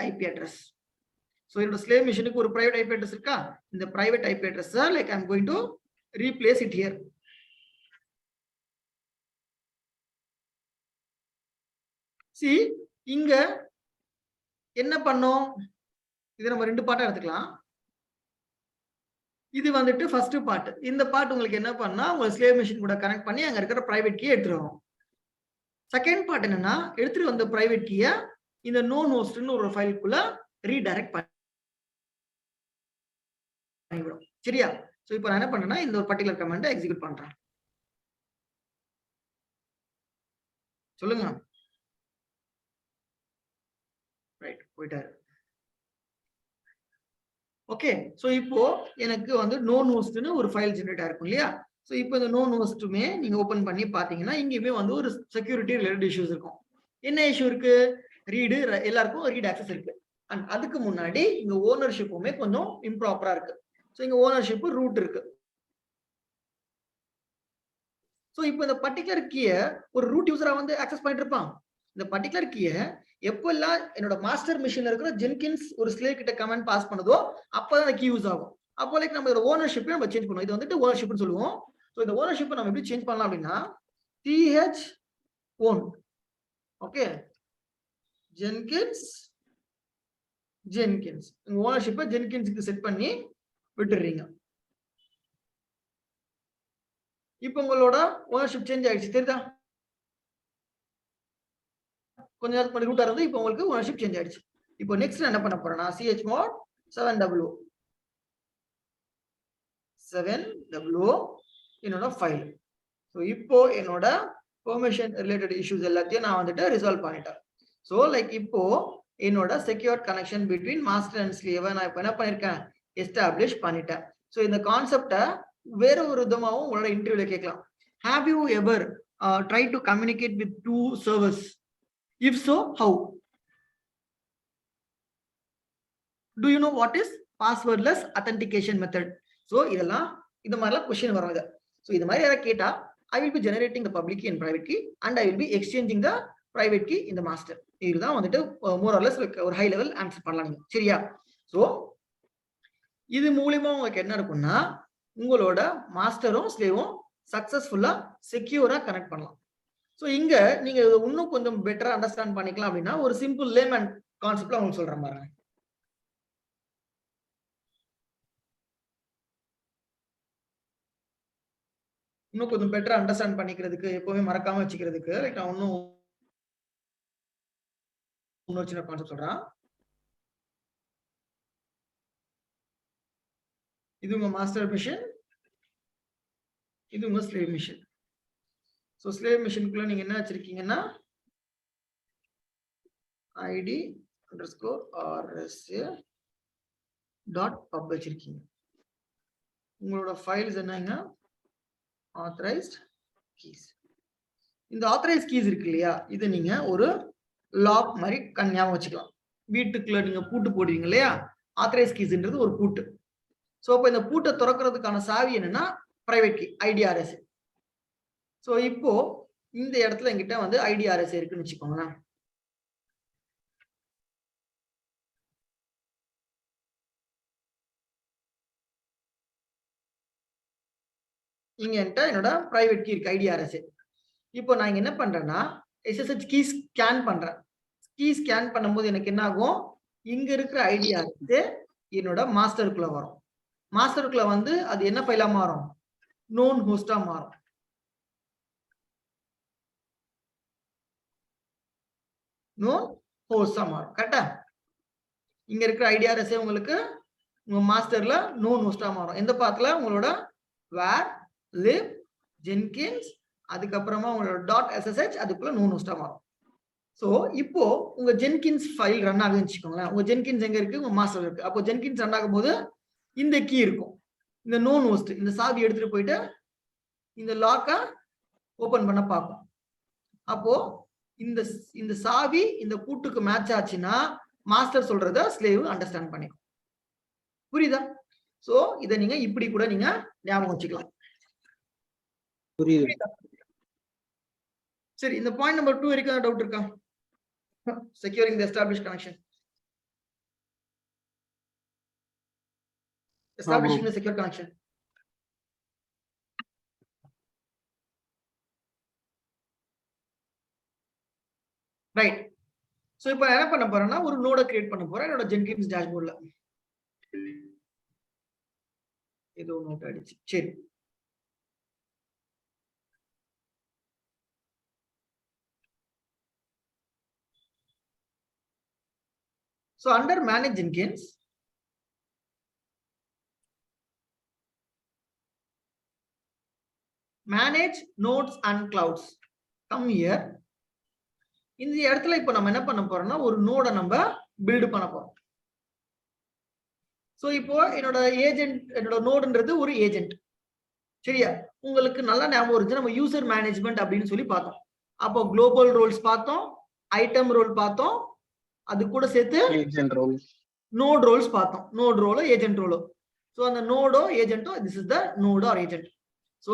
ஐபி அட்ரஸ். ஸோ என்னோட ஸ்லேவ் மிஷினுக்கு ஒரு பிரைவேட் ஐபி அட்ரஸ் இருக்கா, இந்த private IP address like I am going to replace it here. See இங்க என்ன பண்ணோம், இது நம்ம 2 பார்ட்டா எடுத்துக்கலாம். இது வந்துட்டு ஃபர்ஸ்ட் பார்ட். இந்த பார்ட் உங்களுக்கு என்ன பண்ணா உங்க ஸ்லேவ் மிஷின் கூட கனெக்ட் பண்ணி அங்க இருக்கிற பிரைவேட் கீயை எடுத்துட்டு வரும். செகண்ட் பார்ட் என்னன்னா எடுத்துட்டு வந்த பிரைவேட் கீயை இந்த நோன் ஹோஸ்ட்னு ஒரு ஃபைலுக்குள்ள ரீடைரக்ட் பண்ணிவிடும். சரியா? சோ இப்போ நான் என்ன பண்றேன்னா இந்த ஒரு பர்టిక్యులர் கமாண்டை எக்ஸிக்யூட் பண்றேன். சொல்லுங்க. ரைட், போயிட்டாரு. ஓகே, சோ இப்போ எனக்கு வந்து நோன் ஹோஸ்ட்னு ஒரு ஃபைல் ஜெனரேட் ஆயிருக்கும் இல்லையா? சோ இப்போ இந்த நோன் ஹோஸ்ட்டுமே நீங்க ஓபன் பண்ணி பாத்தீங்கன்னா இங்கேயுமே வந்து ஒரு செக்யூரிட்டி ரிலேட்டட் இஷ்யூஸ் இருக்கும். என்ன இஷ்யூ இருக்கு? ரீடு எல்லாருக்கும் ரீட் ஆக்சஸ் இருக்கு. அண்ட் அதுக்கு முன்னாடி இங்க ஓனர்ஷிப்புமே கொஞ்சம் இம்ப்ராப்பரா இருக்கு. ஸோ இங்க ஓனர்ஷிப் ரூட் இருக்கு. ஸோ இப்போ இந்த பர்டிகுலர் கீயை ஒரு ரூட் யூசரா வந்து ஆக்சஸ் பண்ணிட்டு இருப்பான். இந்த பர்டிகுலர் கீயை எப்பெல்லாம் என்னோட மாஸ்டர் மிஷின்ல இருக்கிற ஜென்கின்ஸ் ஒரு ஸ்லேவ் கிட்ட கமெண்ட் பாஸ் பண்ணுதோ அப்பதான் அந்த கீ யூஸ் ஆகும். அப்போ லைக் நம்ம இதோட ஓனர்ஷிப்பை நம்ம சேஞ்ச் பண்ணுவோம். இது வந்துட்டு ஓனர்ஷிப்னு சொல்லுவோம். ஸோ இந்த ஓனர்ஷிப்பை நம்ம எப்படி சேஞ்ச் பண்ணலாம் அப்படின்னா th own, ஓகே, ஜென்கின்ஸ் ஓனர்ஷிப்பை ஜென்கின்ஸ்க்கு செட் பண்ணி விட்டுறீங்க. இப்போ உங்களோட ஓனர்ஷிப் சேஞ்ச் ஆயிடுச்சு, தெரியுதா? கொஞ்ச நேரத்துக்கு முன்னாடி ரூட்டா இருந்து இப்போ உங்களுக்கு ஓனர்ஷிப் சேஞ்ச் ஆயிடுச்சு. இப்போ நெக்ஸ்ட் என்ன பண்ண போறேன்னா chmod 7w என்னோட ஃபைல். ஸோ இப்போ என்னோட பெர்மிஷன் ரிலேட்டட் இஷ்யூஸ் எல்லாத்தையும் நான் வந்துட்டு ரிசால்வ் பண்ணிட்டேன். ஸோ லைக் இப்போ என்னோட secured connection between master and ஸ்லேவை நான் இப்போ என்ன பண்ணிருக்கேன், எஸ்டாப்ளிஷ் பண்ணிட்டேன். ஸோ இந்த கான்செப்டை வேற ஒரு விதமாகவும் உங்களோட இன்டர்வியூல கேட்கலாம். Have you ever try to communicate with 2 servers? If so, how? Do you know what is passwordless authentication method? So இதெல்லாம் இந்த மாதிரிலாம் கொஸ்டின் வரும். இது ஸோ இது மாதிரி யாராவது கேட்டா I will be generating the public key and private key and I will be exchanging the private key in the master. இதுதான் வந்துட்டு more or less ஒரு ஹை லெவல் ஆன்சர் பண்ணலாம் நீங்க, சரியா? ஸோ இது மூலியமா உங்களுக்கு என்ன இருக்கும்னா உங்களோட மாஸ்டரும் ஸ்லேவும் சக்சஸ்ஃபுல்லா செக்யூரா கனெக்ட் பண்ணலாம். ஸோ இங்க நீங்க இன்னும் கொஞ்சம் பெட்டரா அண்டர்ஸ்டாண்ட் பண்ணிக்கலாம் அப்படின்னா ஒரு சிம்பிள் லேமன் கான்செப்ட்ல உங்களுக்கு சொல்றேன் பாருங்க. இன்னும் கொஞ்சம் பெட்டரா அண்டர்ஸ்டாண்ட் பண்ணிக்கிறதுக்கு எப்பவுமே மறக்காம வச்சுக்கிறதுக்கு லைக் நான் இன்னொரு சின்ன கான்செப்ட் சொல்றேன். இது உங்க மாஸ்டர் மிஷின், இது உங்க ஸ்லேவ் மிஷின். ஸோ ஸ்லேவ் மிஷினுக்குள்ள நீங்க என்ன வச்சிருக்கீங்கன்னா id_rsa.pub வச்சிருக்கீங்க. உங்களோட ஃபைல்ஸ் என்னங்க authorized keys. இந்த authorized keys இருக்கு இல்லையா, இது நீங்க ஒரு லாக் மாதிரி ஞாபகம் வச்சுக்கலாம். வீட்டுக்குள்ள நீங்க பூட்டு போடுவீங்க இல்லையா, authorized keysன்றது ஒரு பூட்டு. ஸோ இப்போ இந்த பூட்டை திறக்கிறதுக்கான சாவி என்னன்னா பிரைவேட் கீ IDRSA. ஸோ இப்போ இந்த இடத்துல என்கிட்ட வந்து IDRSA இருக்குன்னு வச்சுக்கோங்களேன். இங்க என்கிட்ட என்னோட பிரைவேட் கீ இருக்கு IDRSA. இப்போ நான் இங்க என்ன பண்றேன்னா SSH கீ ஸ்கேன் பண்றேன். கீ ஸ்கேன் பண்ணும்போது எனக்கு என்ன ஆகும், இங்க இருக்கிற IDRSA என்னோட மாஸ்டருக்குள்ள வரும். மாஸ்டருக்குள்ள வந்து அது என்ன ஃபைலா மாறும், நோன் ஹோஸ்டா மாறும். நோன் ஹோஸ்டா மாறும், கரெக்டா? இங்க இருக்கிற IDRSA உங்களுக்கு உங்க மாஸ்டர்ல நோன் ஹோஸ்டா மாறும். எந்த பாத்துல உங்களோட where live jenkins அதுக்கப்புறமா உங்களோட .ssh அதுக்குள்ள நோன் ஹோஸ்டா மாறும். ஸோ இப்போ உங்க ஜென்கின்ஸ் ஃபைல் ரன் ஆகுதுன்னு வச்சுக்கோங்களேன். உங்க ஜென்கின்ஸ் எங்க இருக்கு, உங்க மாஸ்டர் இருக்கு. அப்போ ஜென்கின்ஸ் ரன் ஆகும் போது இந்த கீ இருக்கும், இந்த நோன் ஹோஸ்ட் இந்த சாவி எடுத்துட்டு போயிட்டு இந்த லாக்கை ஓபன் பண்ண பார்க்கும். அப்போ இந்த சாவி இந்த பூட்டுக்கு மேட்ச் ஆச்சுன்னா மாஸ்டர் சொல்றத ஸ்லேவ் அண்டர்ஸ்டாண்ட் பண்ணிக்கும். புரியுதா? சோ இதை நீங்க இப்படி கூட நீங்க ஞாபகம் வச்சுக்கலாம். புரியுது. சரி, இந்த பாயிண்ட் நம்பர் 2 வரைக்கும் டவுட் இருக்கா? Securing the establish connection. establishing a secure connection. Right. So இப்போ என்ன பண்ண போறேன்னா ஒரு நோட கிரியேட் பண்ண போறேன் என்னோட ஜென்கின்ஸ் டேஷ்போர்ட்ல. ஏதோ நோட் அடிச்சு. சரி, so under manage Jenkins, manage nodes and clouds, come here. இந்த இடத்துல இப்போ நம்ம என்ன பண்ண போறோம்னா ஒரு நோட நம்ம பில்ட் பண்ண போறோம். சோ இப்போ என்னோட ஏஜென்ட், என்னோட நோடுன்றது ஒரு ஏஜென்ட், சரியா? உங்களுக்கு நல்லா ஞாபகம் இருந்துச்சு, நம்ம யூசர் மேனேஜ்மெண்ட் அப்படின்னு சொல்லி பார்த்தோம். அப்போ குளோபல் ரோல்ஸ் பார்த்தோம், ஐட்டம் ரோல் பார்த்தோம், அது கூட சேர்த்து ஏஜென்ட் ரோல், நோட் ரோல்ஸ் பார்த்தோம். நோட் ரோலோ ஏஜென்ட் ரோலோ. ஸோ அந்த நோடோ ஏஜென்ட்டோ this is the node or agent. So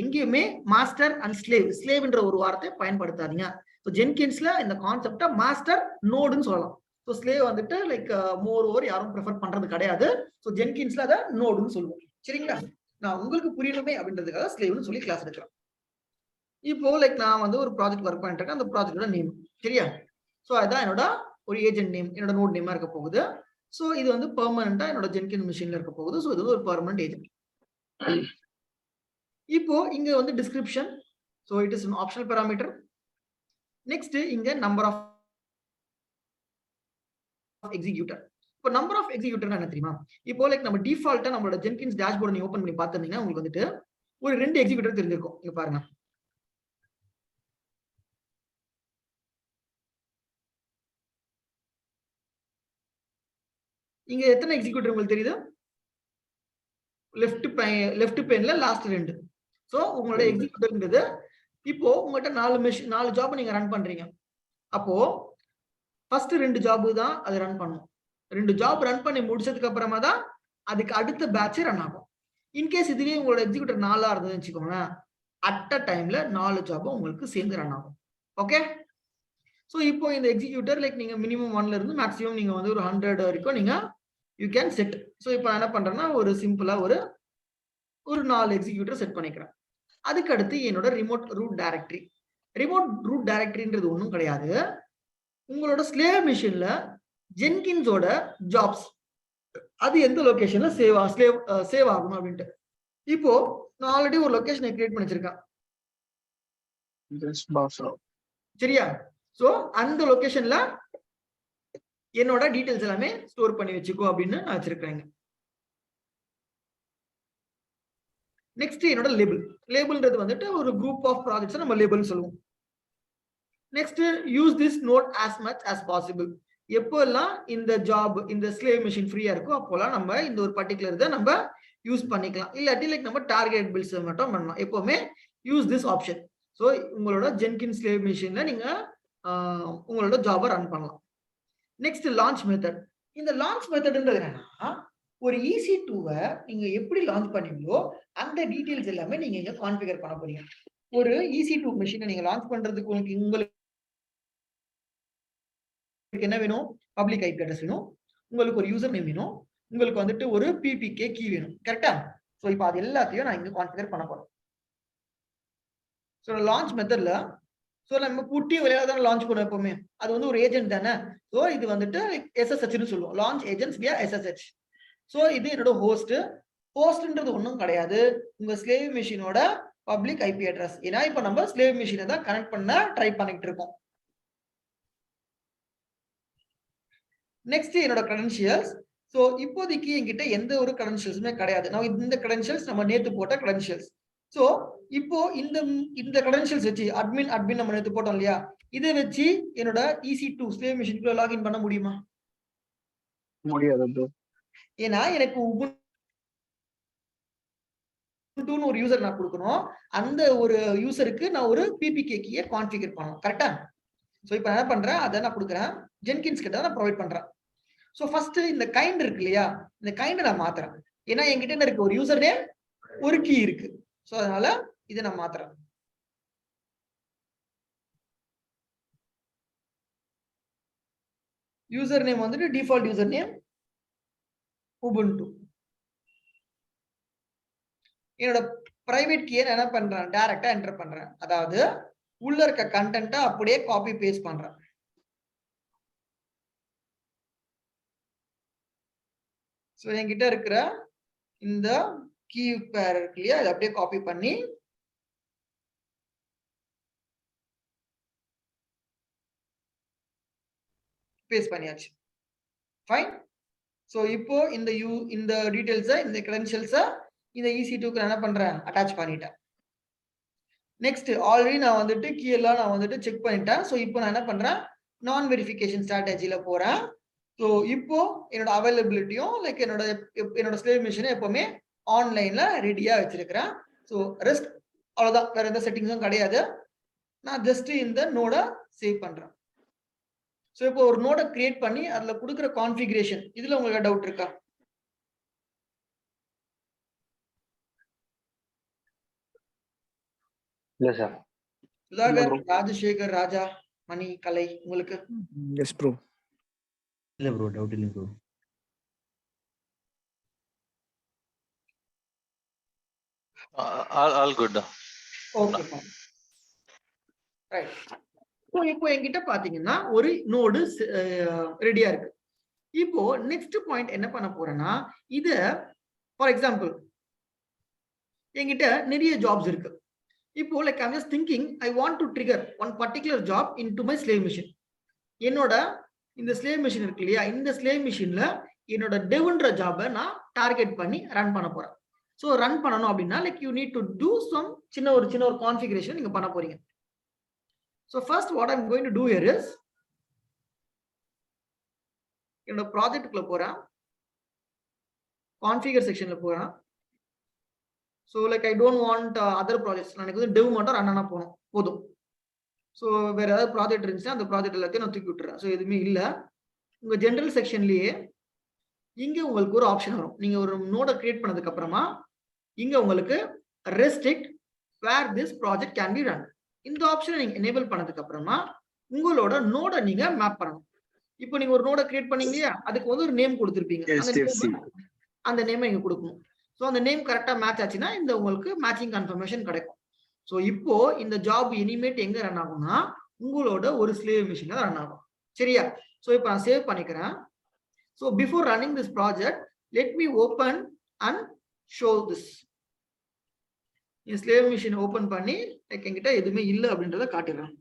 எங்கேயுமே மாஸ்டர் அண்ட் ஸ்லேவ்ன்ற ஒரு வார்த்தை பயன்படுத்தாதீங்க. ஸோ ஜென்கின்ஸ்ல இந்த கான்செப்டை மாஸ்டர் நோடுன்னு சொல்லலாம். ஸோ ஸ்லேவ் வந்துட்டு லைக் மோர் ஓவர் யாரும் ப்ரிஃபர் பண்றது கிடையாது. ஸோ ஜென்கின்ஸ்ல அதை நோடுன்னு சொல்லுவோம். சரிங்களா? நான் உங்களுக்கு புரியணுமே அப்படின்றதுக்காக ஸ்லேவ்னு சொல்லி கிளாஸ் எடுக்கலாம். இப்போ லைக் நான் வந்து ஒரு ப்ராஜெக்ட் ஒர்க் பண்ணிட்டு இருக்கேன். அந்த ப்ராஜெக்டோட நேம் சரியா? ஸோ அதுதான் என்னோட ஒரு ஏஜென்ட் நேம், என்னோட நோட் நேமா இருக்க போகுது. ஸோ இது வந்து பெர்மனண்டா என்னோட ஜென்கின் மிஷின்ல இருக்க போகுது. ஸோ இது வந்து ஒரு பெர்மனன்ட் ஏஜென்ட். இப்போ இங்க வந்து description. So it is an optional parameter. Next இங்க நம்பர் ஆஃப் எக்ஸிக்யூட்டர். இப்போ நம்பர் ஆஃப் எக்ஸிக்யூட்டர் என்ன தெரியுமா? இப்போ லைக் நம்ம டிஃபால்ட்டா நம்மளோட ஜென்கின்ஸ் டேஷ்போர்ட் நீங்க ஓபன் பண்ணி பார்த்தீங்கன்னா உங்களுக்கு வந்துட்டு ஒரு 2 எக்ஸிக்யூட்டர் தெரிஞ்சிருக்கும். இங்க பாருங்க. இங்க எத்தனை எக்ஸிக்யூட்டர் உங்களுக்கு தெரியுது? Left பேன்ல last 2. சோ உங்களோட எக்ஸிக்யூட்டர்ங்கிறது இப்போ உங்கள்கிட்ட 4 ஜாப் நீங்க ரன் பண்றீங்க. அப்போ ஃபர்ஸ்ட் 2 ஜாப் தான் அது ரன் பண்ணும். 2 ஜாப் ரன் பண்ணி முடிச்சதுக்கு அப்புறமா தான் அதுக்கு அடுத்த பேட்ச் ரன் ஆகும். இன்கேஸ் இதுவே உங்களோட எக்ஸிக்யூட்டர் 4 இருந்ததுன்னு வச்சுக்கோங்க, அட் அ டைம்ல 4 ஜாப் உங்களுக்கு சேர்ந்து ரன் ஆகும். ஓகே? சோ இப்போ இந்த எக்ஸிக்யூட்டர் லைக் நீங்க மினிமம் 1ல இருந்து மேக்ஸிமம் நீங்க வந்து ஒரு 100 வரைக்கும் நீங்க யூ கேன் செட். சோ இப்போ நான் என்ன பண்றேன்னா ஒரு சிம்பிளா ஒரு 4 எக்ஸிக்யூட்டர் செட் பண்ணிக்கிறேன். அதுக்கு அடுத்து என்னோட remote root directory. Remote root டைரக்டரின்றது ஒன்றும் கிடையாது. உங்களோட ஸ்லேவ் மிஷின்ல ஜென்கின்ஸோட ஜாப்ஸ் அது எந்த லொகேஷன்ல சேவ் ஆகணும் அப்படின்ட்டு. இப்போ நான் ஆல்ரெடி ஒரு லொகேஷனை கிரியேட் பண்ணி வச்சிருக்கேன். சரியா? சோ அந்த லொகேஷன்ல என்னோட டீடைல்ஸ் எல்லாமே ஸ்டோர் பண்ணி வச்சுக்கோ அப்படின்னு நான் வச்சிருக்கேன். நெக்ஸ்ட் என்னோட லேபிள். லேபிள்ன்றது வந்துட்டு ஒரு குரூப் ஆஃப் ப்ராஜெக்ட்ஸ் நம்ம லேபிள் சொல்லுவோம். Next use this note as much as possible. எப்போல்லாம் இந்த ஜாப் இந்த ஸ்லேவ் மிஷின் ஃப்ரீயா இருக்கோ அப்போல்லாம் நம்ம இந்த ஒரு பர்டிகுலர் இதை நம்ம யூஸ் பண்ணிக்கலாம். இல்லாட்டி லைக் நம்ம டார்கெட் பில்ஸ் மட்டும் பண்ணலாம். எப்பவுமே யூஸ் திஸ் ஆப்ஷன். ஸோ உங்களோட ஜென்கின் ஸ்லேவ் மிஷின்ல நீங்க உங்களோட ஜாபை ரன் பண்ணலாம். Next launch method. இந்த லான்ச் மெத்தட்ன்றது என்னன்னா ஒரு EC2-வை நீங்க எப்படி லான்ச் பண்ணுவீங்களோ அந்த டீடைல்ஸ் எல்லாமே நீங்க இங்க கான்ஃபிகர் பண்ண போறீங்க. ஒரு EC2 மிஷினை நீங்க லான்ச் பண்றதுக்கு உங்களுக்கு என்ன வேணும்? பப்ளிக் ஐபி அட்ரஸ் வேணும், உங்களுக்கு ஒரு யூசர் நேம் வேணும், உங்களுக்கு வந்துட்டு ஒரு PPK கீ வேணும். கரெக்டா? சோ இப்போ அது எல்லாத்தையும் நான் இங்க கான்ஃபிகர் பண்ண போறேன். சோ லான்ச் மெத்தட்ல சோ நம்ம புட்டி விளையாட தான் லான்ச் பண்ணுவோம் எப்பவுமே. அது வந்து ஒரு ஏஜென்ட் தானே. சோ இது வந்துட்டு SSH சொல்லுவோம். Launch agents via SSH. So இது என்னோட ஹோஸ்ட்ன்றது ஒன்றும் கிடையாது, உங்க ஸ்லேவ் மிஷினோட பப்ளிக் ஐபி அட்ரஸ். ஏன்னா இப்ப நம்ம ஸ்லேவ் மிஷினை தான் கனெக்ட் பண்ண ட்ரை பண்ணிட்டு இருக்கோம். நெக்ஸ்ட் என்னோட கிரெடென்ஷியல்ஸ். சோ இப்போதைக்கு என்கிட்ட எந்த ஒரு கிரெடென்ஷியல்ஸுமே கிடையாது. நான் இந்த கிரெடென்ஷியல்ஸ் நம்ம நேத்து போட்ட கிரெடென்ஷியல்ஸ். சோ இப்போ இந்த கிரெடென்ஷியல்ஸ் வச்சு அட்மின் நம்ம நேத்து போட்டோம் இல்லையா, இதை வச்சு என்னோட EC2 ஸ்லேவ் மிஷினுக்குள்ள லாகின் பண்ண முடியுமா? முடியாது. ஏன்னா எனக்கு உபுண்டுன்னு ஒரு யூசர் நான் கொடுக்கணும். அந்த ஒரு யூசருக்கு நான் ஒரு PPK கீயை கான்ஃபிகர் பண்ணணும். கரெக்டா? சோ இப்போ நான் என்ன பண்றேன், அதை நான் கொடுக்குறேன் ஜென்கின்ஸ் கிட்ட நான் ப்ரொவைட் பண்றேன். சோ ஃபர்ஸ்ட் இந்த கைண்ட் இருக்கு இல்லையா, இந்த கைண்டை நான் மாத்துறேன். ஏன்னா என்கிட்ட என்ன இருக்கு? ஒரு யூசர் நேம், ஒரு கீ இருக்கு. சோ அதனால இதை நான் மாத்துறேன். யூசர் நேம் வந்துட்டு டிஃபால்ட் யூசர் நேம் உபுண்டு. என்னோட பிரைவேட் கீயை நான் என்ன பண்றேன்? டைரக்டா என்டர் பண்றேன். அதாவது உள்ள இருக்க கண்டென்ட்டை அப்படியே காப்பி பேஸ்ட் பண்றேன். சோ என்கிட்ட இருக்கிற இந்த கீ பேர் இருக்கு இல்லையா, இதை அப்படியே காப்பி பண்ணி பேஸ்ட் பண்ணியாச்சு. ஃபைன். சோ இப்போ இந்த டீடைல்ஸை இந்த கிரெடென்ஷியல்ஸை இந்த EC2க்கு நான் என்ன பண்றேன்? அட்டாச் பண்ணிட்டேன். நெக்ஸ்ட் ஆல்ரெடி நான் வந்துட்டு கீ எல்லாம் நான் வந்துட்டு செக் பண்ணிட்டேன். சோ இப்போ நான் என்ன பண்றேன்? நான் வெரிஃபிகேஷன் ஸ்ட்ராட்டஜில போறேன். சோ இப்போ என்னோட அவைலபிலிட்டியும் லைக் என்னோட ஸ்லேவ் மிஷினை எப்பவுமே ஆன்லைன்ல ரெடியா வச்சிருக்கிறேன். சோ ரெஸ்ட் அவ்வளவுதான், வேற எந்த செட்டிங்ஸும் கிடையாது. நான் ஜஸ்ட் இந்த நோட சேவ் பண்றேன். ஸோ இப்போ ஒரு நோடை கிரியேட் பண்ணி அதுல கொடுக்குற கான்ஃபிகரேஷன் இதுல உங்களுக்கு டவுட் இருக்கா? இல்ல சார். சுதாகர், ராஜசேகர், ராஜா, மணி, கலை, உங்களுக்கு? Yes bro. இல்ல ப்ரோ, டவுட் இல்லை bro. All good. Okay right. So இப்போ என்கிட்ட பாத்தீங்கன்னா ஒரு நோடு ரெடியா இருக்கு. இப்போ நெக்ஸ்ட் பாயிண்ட் என்ன பண்ண போறேன்னா, இத ஃபார் எக்ஸாம்பிள் என்கிட்ட நிறைய ஜாப்ஸ் இருக்கு. இப்போ like I'm just thinking I want to trigger one particular job into my slave machine. என்னோட இந்த ஸ்லேவ் மிஷின் இருக்கு இல்லையா, இந்த ஸ்லேவ் மிஷின்ல என்னோட டெவ்ன்ற ஜாபை நான் டார்கெட் பண்ணி ரன் பண்ண போறேன். ஸோ ரன் பண்ணணும் அப்படின்னா like you need to do some சின்ன ஒரு கான்ஃபிகரேஷன் நீங்க பண்ண போறீங்க. So first what I'm going to do here is, என்னோட ப்ராஜெக்ட்குள்ள போறேன், கான்ஃபிகர் செக்ஷன்ல போறேன். So like I don't want other projects, எனக்கு வந்து டெவ் மட்டும் ரன் ஆனா போதும். ஸோ வேற ஏதாவது ப்ராஜெக்ட் இருந்துச்சுன்னா அந்த ப்ராஜெக்ட் எல்லாத்தையும் நான் தூக்கி விட்டுறேன். ஸோ எதுவுமே இல்லை. உங்க ஜென்ரல் செக்ஷன்லயே இங்க உங்களுக்கு ஒரு ஆப்ஷன் வரும். நீங்க ஒரு நோட கிரியேட் பண்ணதுக்கு அப்புறமா இங்க உங்களுக்கு restrict where this project can be run, இந்த ஆப்ஷனை நீங்க எனேபிள் பண்ணதுக்கு அப்புறமா உங்களோட நோட நீங்க மேப் பண்ணணும். இப்போ நீங்க ஒரு நோட கிரியேட் பண்ணீங்க இல்லையா, அதுக்கு வந்து ஒரு நேம் கொடுத்துருப்பீங்க, அந்த நேம் நீங்க கொடுக்கணும். ஸோ அந்த நேம் கரெக்டா மேட்ச் ஆச்சுன்னா இந்த உங்களுக்கு மேட்சிங் கன்ஃபர்மேஷன் கிடைக்கும். ஸோ இப்போ இந்த ஜாப் இனிமேட் எங்க ரன் ஆகும்னா உங்களோட ஒரு ஸ்லேவ் மிஷின்ல ரன் ஆகும். சரியா? ஸோ இப்போ நான் சேவ் பண்ணிக்கிறேன். So before running this project let me open and show this. Slave machine open பண்ணி என்கிட்ட எதுவுமே இல்லை அப்படின்றத காட்டிடுறேன்.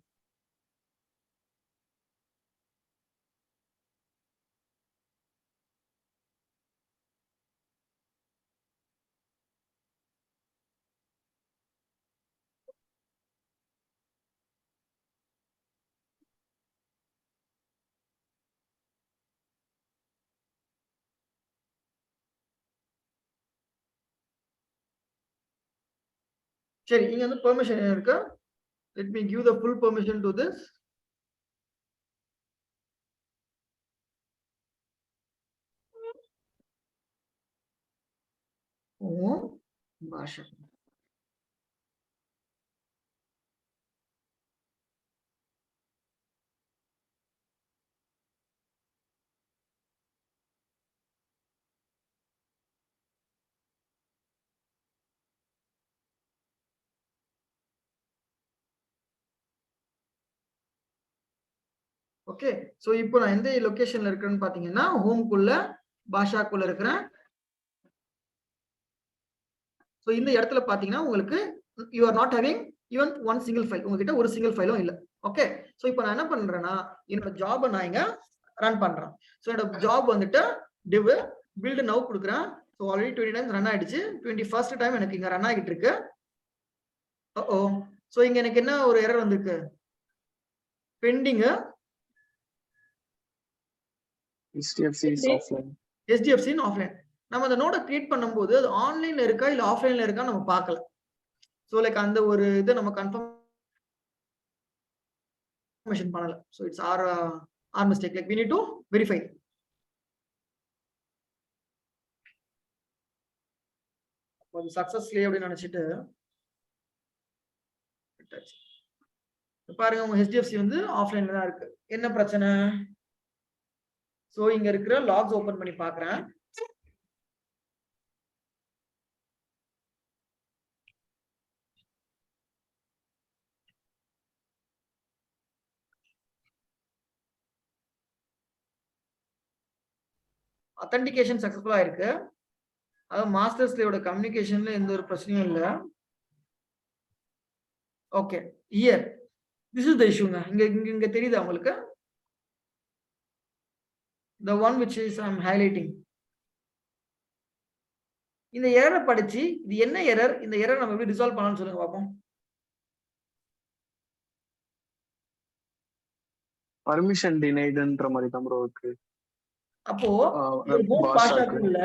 சரி, இங்க வந்து பெர்மிஷன் இருக்கு. Let me give the full permission to this. Om Basha. Okay, so இப்போ நான் எந்த லொகேஷன்ல இருக்கேன்னு பாத்தீங்கன்னா ஹோம்குள்ள பாஷாக்குள்ள இருக்கிறேன். சோ இந்த இடத்துல பாத்தீங்கன்னா உங்களுக்கு you are not having even one single file, உங்ககிட்ட ஒரு சிங்கிள் ஃபைலும் இல்ல. ஓகே, சோ இப்போ நான் என்ன பண்றேன்னா என்னோட ஜாபை நான் இங்க ரன் பண்றேன். சோ என்னோட ஜாப் வந்துட்டு div build now கொடுக்குறேன். சோ ஆல்ரெடி 20 டைம்ஸ் ரன் ஆயிடுச்சு. 21st டைம் எனக்கு இங்க ரன் ஆகிட்டு இருக்கு. ஓ சோ இங்க எனக்கு என்ன ஒரு எரர் வந்திருக்கு, பெண்டிங் SDFC ஆஃப்லைன். நம்ம அந்த நோட கிரியேட் பண்ணும்போது அது ஆன்லைன்ல இருக்கா இல்ல ஆஃப்லைன்ல இருக்கா நம்ம பார்க்கல. சோ லைக் அந்த ஒரு இதை நம்ம கன்ஃபர்மேஷன் பண்ணல. So it's our mistake, like we need to verify. ஒரு சக்சஸ்லி அப்படி நினைச்சிட்டு பாருங்க உங்க HDFC வந்து ஆஃப்லைன்ல தான் இருக்கு. என்ன பிரச்சனை? சோ இங்க இருக்கிற லாக்ஸ் ஓபன் பண்ணி பாக்குறேன். அத்தன்டிகேஷன் சக்சஸ்ஃபுல்லா இருக்கு. அதாவது மாஸ்டர் ஸ்லேவோட கம்யூனிகேஷன்ல எந்த ஒரு பிரச்சனையும் இல்ல. Okay, here this is the இஷ்யூங்க. இங்க தெரியுதா உங்களுக்கு? the one which is I'm highlighting. இந்த எரரை படிச்சு இது என்ன எரர், இந்த எரர் நம்ம எப்படி ரிசால்வ் பண்ணலாம்னு சொல்லுங்க பாப்போம். பர்மிஷன் டினைடுன்ற மாதிரி தான் ப்ரோ இருக்கு. அப்போ பாஷாக்குள்ள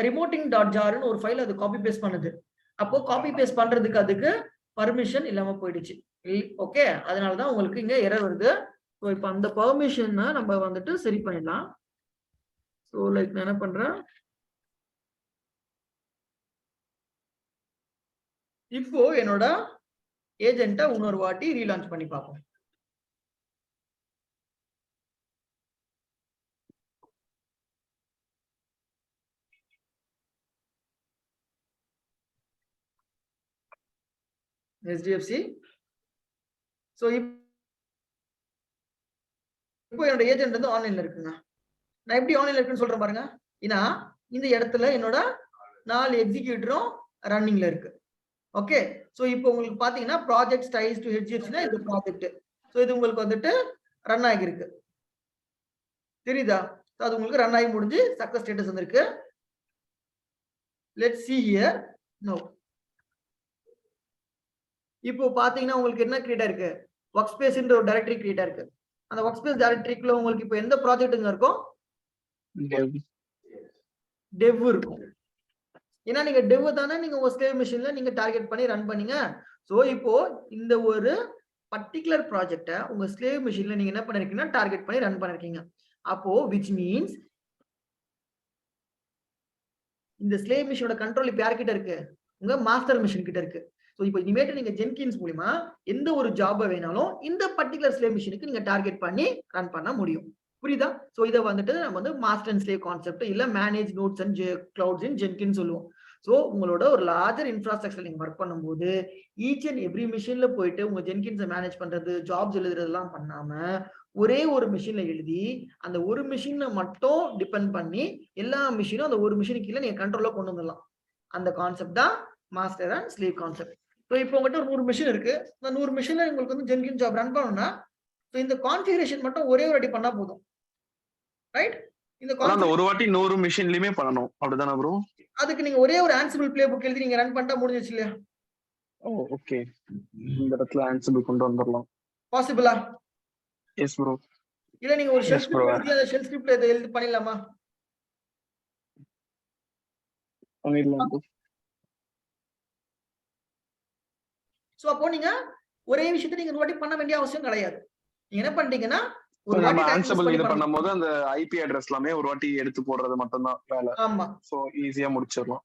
remoting.jar ன்னு ஒரு ஃபைல் அது காப்பி பேஸ்ட் பண்ணுது. அப்போ காப்பி பேஸ்ட் பண்றதுக்கு அதுக்கு பர்மிஷன் இல்லாம போயிடுச்சு. ஓகே, அதனால தான் உங்களுக்கு இங்க எரர் வருது. ஸோ இப்போ அந்த பெர்மிஷனை நம்ம வந்துட்டு சரி பண்ணிடலாம். ஸோ லைக் நான் என்ன பண்றேன், இப்போ என்னோட ஏஜென்ட்டை இன்னொரு வாட்டி ரீலான்ச் பண்ணி பார்ப்போம். HDFC. ஸோ இப்போ என்னோட ஏஜென்ட் வந்து ஆன்லைன்ல இருக்குங்க. நான் எப்படி ஆன்லைன்ல இருக்குன்னு சொல்றேன் பாருங்க. ஏன்னா இந்த இடத்துல என்னோட 4 எக்ஸிக்யூட்டரும் ரன்னிங்ல இருக்கு. ஓகே, ஸோ இப்போ உங்களுக்கு பாத்தீங்கன்னா ப்ராஜெக்ட் ஸ்டைல்ஸ் டு HDFCனா இது ப்ராஜெக்ட். ஸோ இது உங்களுக்கு வந்துட்டு ரன் ஆகிருக்கு, தெரியுதா? அது உங்களுக்கு ரன் ஆகி முடிஞ்சு சக்சஸ் ஸ்டேட்டஸ் வந்திருக்கு. Let's see here now. இப்போ பாத்தீங்கன்னா உங்களுக்கு என்ன கிரியேட் இருக்கு, ஒர்க் ஸ்பேஸ்ன்ற ஒரு டைரக்டரி கிரியேட் இருக்கு. அந்த ஒர்க் ஸ்பேஸ் டைரக்டரிக்குள்ள உங்களுக்கு இப்போ எந்த ப்ராஜெக்ட்டுங்க இருக்கும், டெவ் இருக்கும். ஏன்னா நீங்க டெவ் தானே நீங்க உங்க ஸ்லேவ் மெஷின்ல நீங்க டார்கெட் பண்ணி ரன் பண்ணீங்க. ஸோ இப்போ இந்த ஒரு பர்டிகுலர் ப்ராஜெக்டை உங்க ஸ்லேவ் மெஷின்ல நீங்க என்ன பண்ணிருக்கீங்கன்னா டார்கெட் பண்ணி ரன் பண்ணிருக்கீங்க. அப்போ விச் மீன்ஸ் இந்த ஸ்லேவ் மெஷினோட கண்ட்ரோல் இப்போ யார்கிட்ட இருக்கு, உங்க மாஸ்டர் மெஷின் கிட்ட இருக்கு. ஸோ இப்போ இனிமேட்டு நீங்க ஜென்கின்ஸ் மூலமா எந்த ஒரு ஜாபை வேணாலும் இந்த பர்டிகுலர் ஸ்லேவ் மெஷினுக்கு நீங்க டார்கெட் பண்ணி ரன் பண்ண முடியும். புரியுதா? ஸோ இதை வந்துட்டு நம்ம வந்து மாஸ்டர் அண்ட் ஸ்லேவ் கான்செப்ட் இல்ல manage notes and clouds in Jenkins சொல்லுவோம். ஸோ உங்களோட ஒரு லார்ஜர் இன்ஃப்ராஸ்ட்ரக்சர் நீங்க ஒர்க் பண்ணும்போது ஈச் அண்ட் எவ்ரி மிஷின்ல போயிட்டு உங்க ஜென்கின்ஸை மேனேஜ் பண்றது, ஜாப்ஸ் எழுதுறதெல்லாம் பண்ணாம ஒரே ஒரு மிஷின்ல எழுதி அந்த ஒரு மிஷினை மட்டும் டிபெண்ட் பண்ணி எல்லா மிஷினும் அந்த ஒரு மிஷினுக்கு கீழே நீங்க கண்ட்ரோல்ல கொண்டு வந்துடலாம். அந்த கான்செப்ட் தான் master and slave concept. So இப்போ உங்கள்கிட்ட ஒரு 100 மிஷின் இருக்கு. இந்த 100 மிஷின்ல உங்களுக்கு வந்து ஜென்கின் ஜாப் ரன் பண்ணணும்னா இந்த கான்ஃபிகரேஷன் மட்டும் ஒரே ஒரு வாட்டி பண்ணா போதும், ரைட்? இந்த ஒரு வாட்டி 100 மிஷின்லயுமே பண்ணணும், அப்படிதானே ப்ரோ? அதுக்கு நீங்க ஒரே ஒரு ஆன்சிபிள் பிளே புக் எழுதி நீங்க ரன் பண்ணிட்டா முடிஞ்சிச்சு இல்லையா? ஓகே, இந்த இடத்துல ஆன்சிபிள் கொண்டு வந்துடலாம். பாசிபிளா? Yes bro. இல்ல நீங்க ஒரு ஷெல் ஸ்கிரிப்ட் எழுதி அந்த ஷெல் ஸ்கிரிப்ட்ல இதை எழுதி பண்ணிடலாமா? பண்ணிடலாம் ப்ரோ. சோ அப்போ நீங்க ஒரே விஷயத்தை நீங்க ஒரு வாட்டி பண்ண வேண்டிய அவசியம் கிடையாது. நீங்க என்ன பண்றீங்கன்னா ஒரு நம்ம வாட்டி ஆன்சிபிள் இது பண்ணும்போது அந்த ஐபி அட்ரஸ் எல்லாமே ஒரு வாட்டி எடுத்து போடுறது மட்டும் தான் வேலை. ஆமா, சோ ஈஸியா முடிச்சிடலாம்.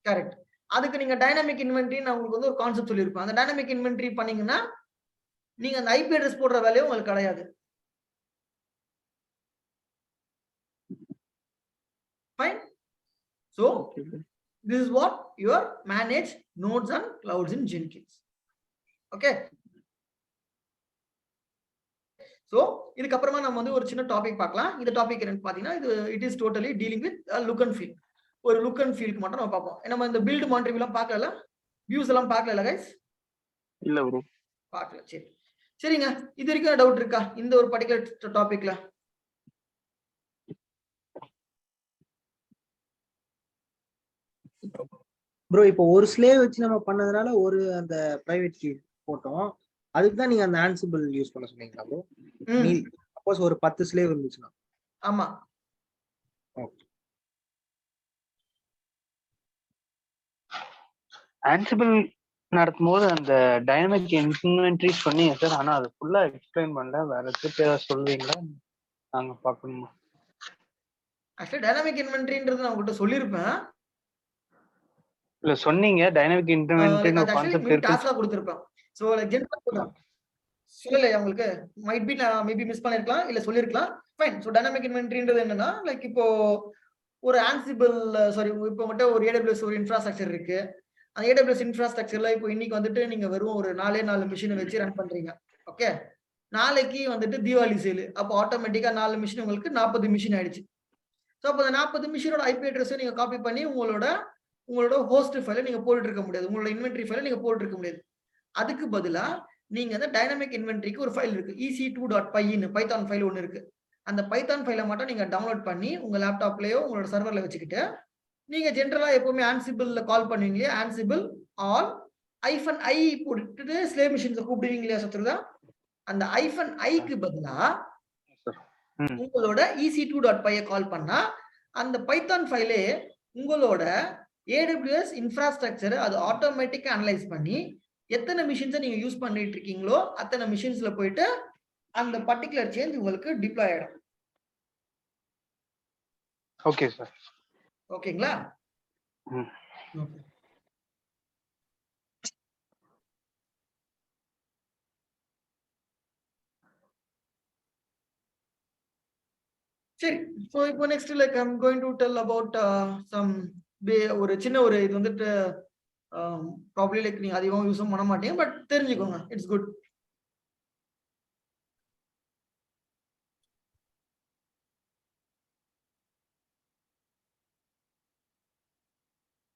கரெக்ட். அதுக்கு நீங்க டைனமிக் இன்வென்டரி நான் உங்களுக்கு வந்து ஒரு கான்செப்ட் சொல்லியிருப்பேன். அந்த டைனமிக் இன்வென்டரி பண்ணீங்கன்னா நீங்க அந்த ஐபி அட்ரஸ் போடுற வேலையும் உங்களுக்கு கிடையாது. Fine. So this is what your manage nodes and clouds in Jenkins. Okay. So இதுக்கு அப்புறமா நம்ம வந்து ஒரு சின்ன டாபிக் பார்க்கலாம். இந்த டாபிக் என்னன்னு பாத்தீங்கன்னா இது it is totally dealing with look and feel. ஒரு லுக் அண்ட் ஃபீலுக்கு மட்டும் நம்ம பார்ப்போம். நம்ம இந்த பில்ட் மானிட்டரிங் எல்லாம் பார்க்கல, வியூஸ் எல்லாம் பார்க்கல கைஸ்? இல்ல ப்ரோ, பார்க்கல. சரி சரிங்க. இது வரைக்கும் டவுட் இருக்கா இந்த ஒரு பர்டிகுலர் டாபிக்ல? ப்ரோ இப்போ ஒரு ஸ்லேவ் வச்சு நம்ம பண்ணதுனால ஒரு அந்த பிரைவேட் கீ போட்டோம், அதுக்கு தான் நீங்க அந்த ஆன்சிபிள் யூஸ் பண்ண சொன்னீங்களா ப்ரோ? நீ சப்போஸ் ஒரு 10 ஸ்லேவ் இருந்துச்சுன்னா? ஆமா. ஆன்சிபிள் நடத்தும் போது அந்த டைனமிக் இன்வென்டரி சொன்னீங்க சார், ஆனா அது ஃபுல்லா எக்ஸ்பிளைன் பண்ணல. வேற ஏதாவது சொல்லுவீங்களா? நாங்க பார்க்கணுமா? ஆக்சுவலி டைனமிக் இன்வென்டரின்றது நான் உங்கள்கிட்ட சொல்லியிருப்பேன். இல்ல சொன்னீங்க டைனமிக் இன்வென்டரின்னு ஒரு கான்செப்ட் இருக்கு. டாஸ்கா கொடுத்திருப்பேன். சோ லைக் ஜெனரல் சொல்லலையா உங்களுக்கு? மைட் பி நான் மேபி மிஸ் பண்ணிருக்கலாம், இல்ல சொல்லிருக்கலாம். ஃபைன். சோ டைனமிக் இன்வென்டரின்றது என்னன்னா லைக் இப்போ ஒரு ஆன்சிபிள் சாரி இப்போ மட்டும் ஒரு AWS ஒரு இன்ஃப்ராஸ்ட்ரக்சர் இருக்கு. அந்த AWS இன்ஃப்ராஸ்ட்ரக்சர்ல இப்போ இன்னைக்கு வந்துட்டு நீங்க வெறும் ஒரு 4 மிஷினை வச்சு ரன் பண்றீங்க. ஓகே, நாளைக்கு வந்துட்டு தீபாவளி சேல், அப்போ ஆட்டோமேட்டிக்கா 4 மிஷின் உங்களுக்கு 40 மிஷின் ஆயிடுச்சு. ஸோ அப்போ அந்த 40 மிஷினோட ஐபி அட்ரஸை நீங்க காப்பி பண்ணி உங்களோட ஹோஸ்ட் ஃபைலை நீங்க போட்டு இருக்க முடியாது, உங்களோட இன்வென்டரி ஃபைலை நீங்க போட்டு இருக்க முடியாது. அதுக்கு பதிலா நீங்க அந்த டைனமிக் இன்வென்டரிக்கு ஒரு ஃபைல் இருக்கு, ec2.py ன்னு பைத்தான் ஃபைல் ஒன்று இருக்கு. அந்த பைத்தான் ஃபைலை மட்டும் நீங்க டவுன்லோட் பண்ணி உங்க லேப்டாப்லயோ உங்களோட சர்வர்ல வச்சுக்கிட்டு நீங்க ஜென்ரலா எப்பவுமே ஆன்சிபிள்ல கால் பண்ணுவீங்களே, ஆன்சிபிள் ஆல் -i போட்டுட்டு ஸ்லேவ் மிஷின்ஸை கூப்பிடுவீங்க இல்லையா சத்ருதா? அந்த -iக்கு பதிலா உங்களோட ec2.py கால் பண்ணா அந்த பைத்தான் ஃபைலே உங்களோட AWS இன்ஃப்ராஸ்ட்ரக்சர் அது ஆட்டோமேட்டிக்கா அனலைஸ் பண்ணி எத்தனை மிஷின்ஸை நீங்க யூஸ் பண்ணிட்டு இருக்கீங்களோ அத்தனை மிஷின்ஸ்ல போயிட்டு அந்த பர்டிகுலர் சேஞ்ச் உங்களுக்கு டிப்ளாய் ஆயிடும். Okay sir. ஓகேங்களா? ம். சரி. ஸோ இப்போ next like I'm going to tell about some ஒரு சின்ன ஒரு இது வந்துட்டு ப்ராப்ளி லைக் நீங்க அதிகமாக யூஸும் பண்ண மாட்டீங்க, பட் தெரிஞ்சுக்கோங்க, இட்ஸ் குட்.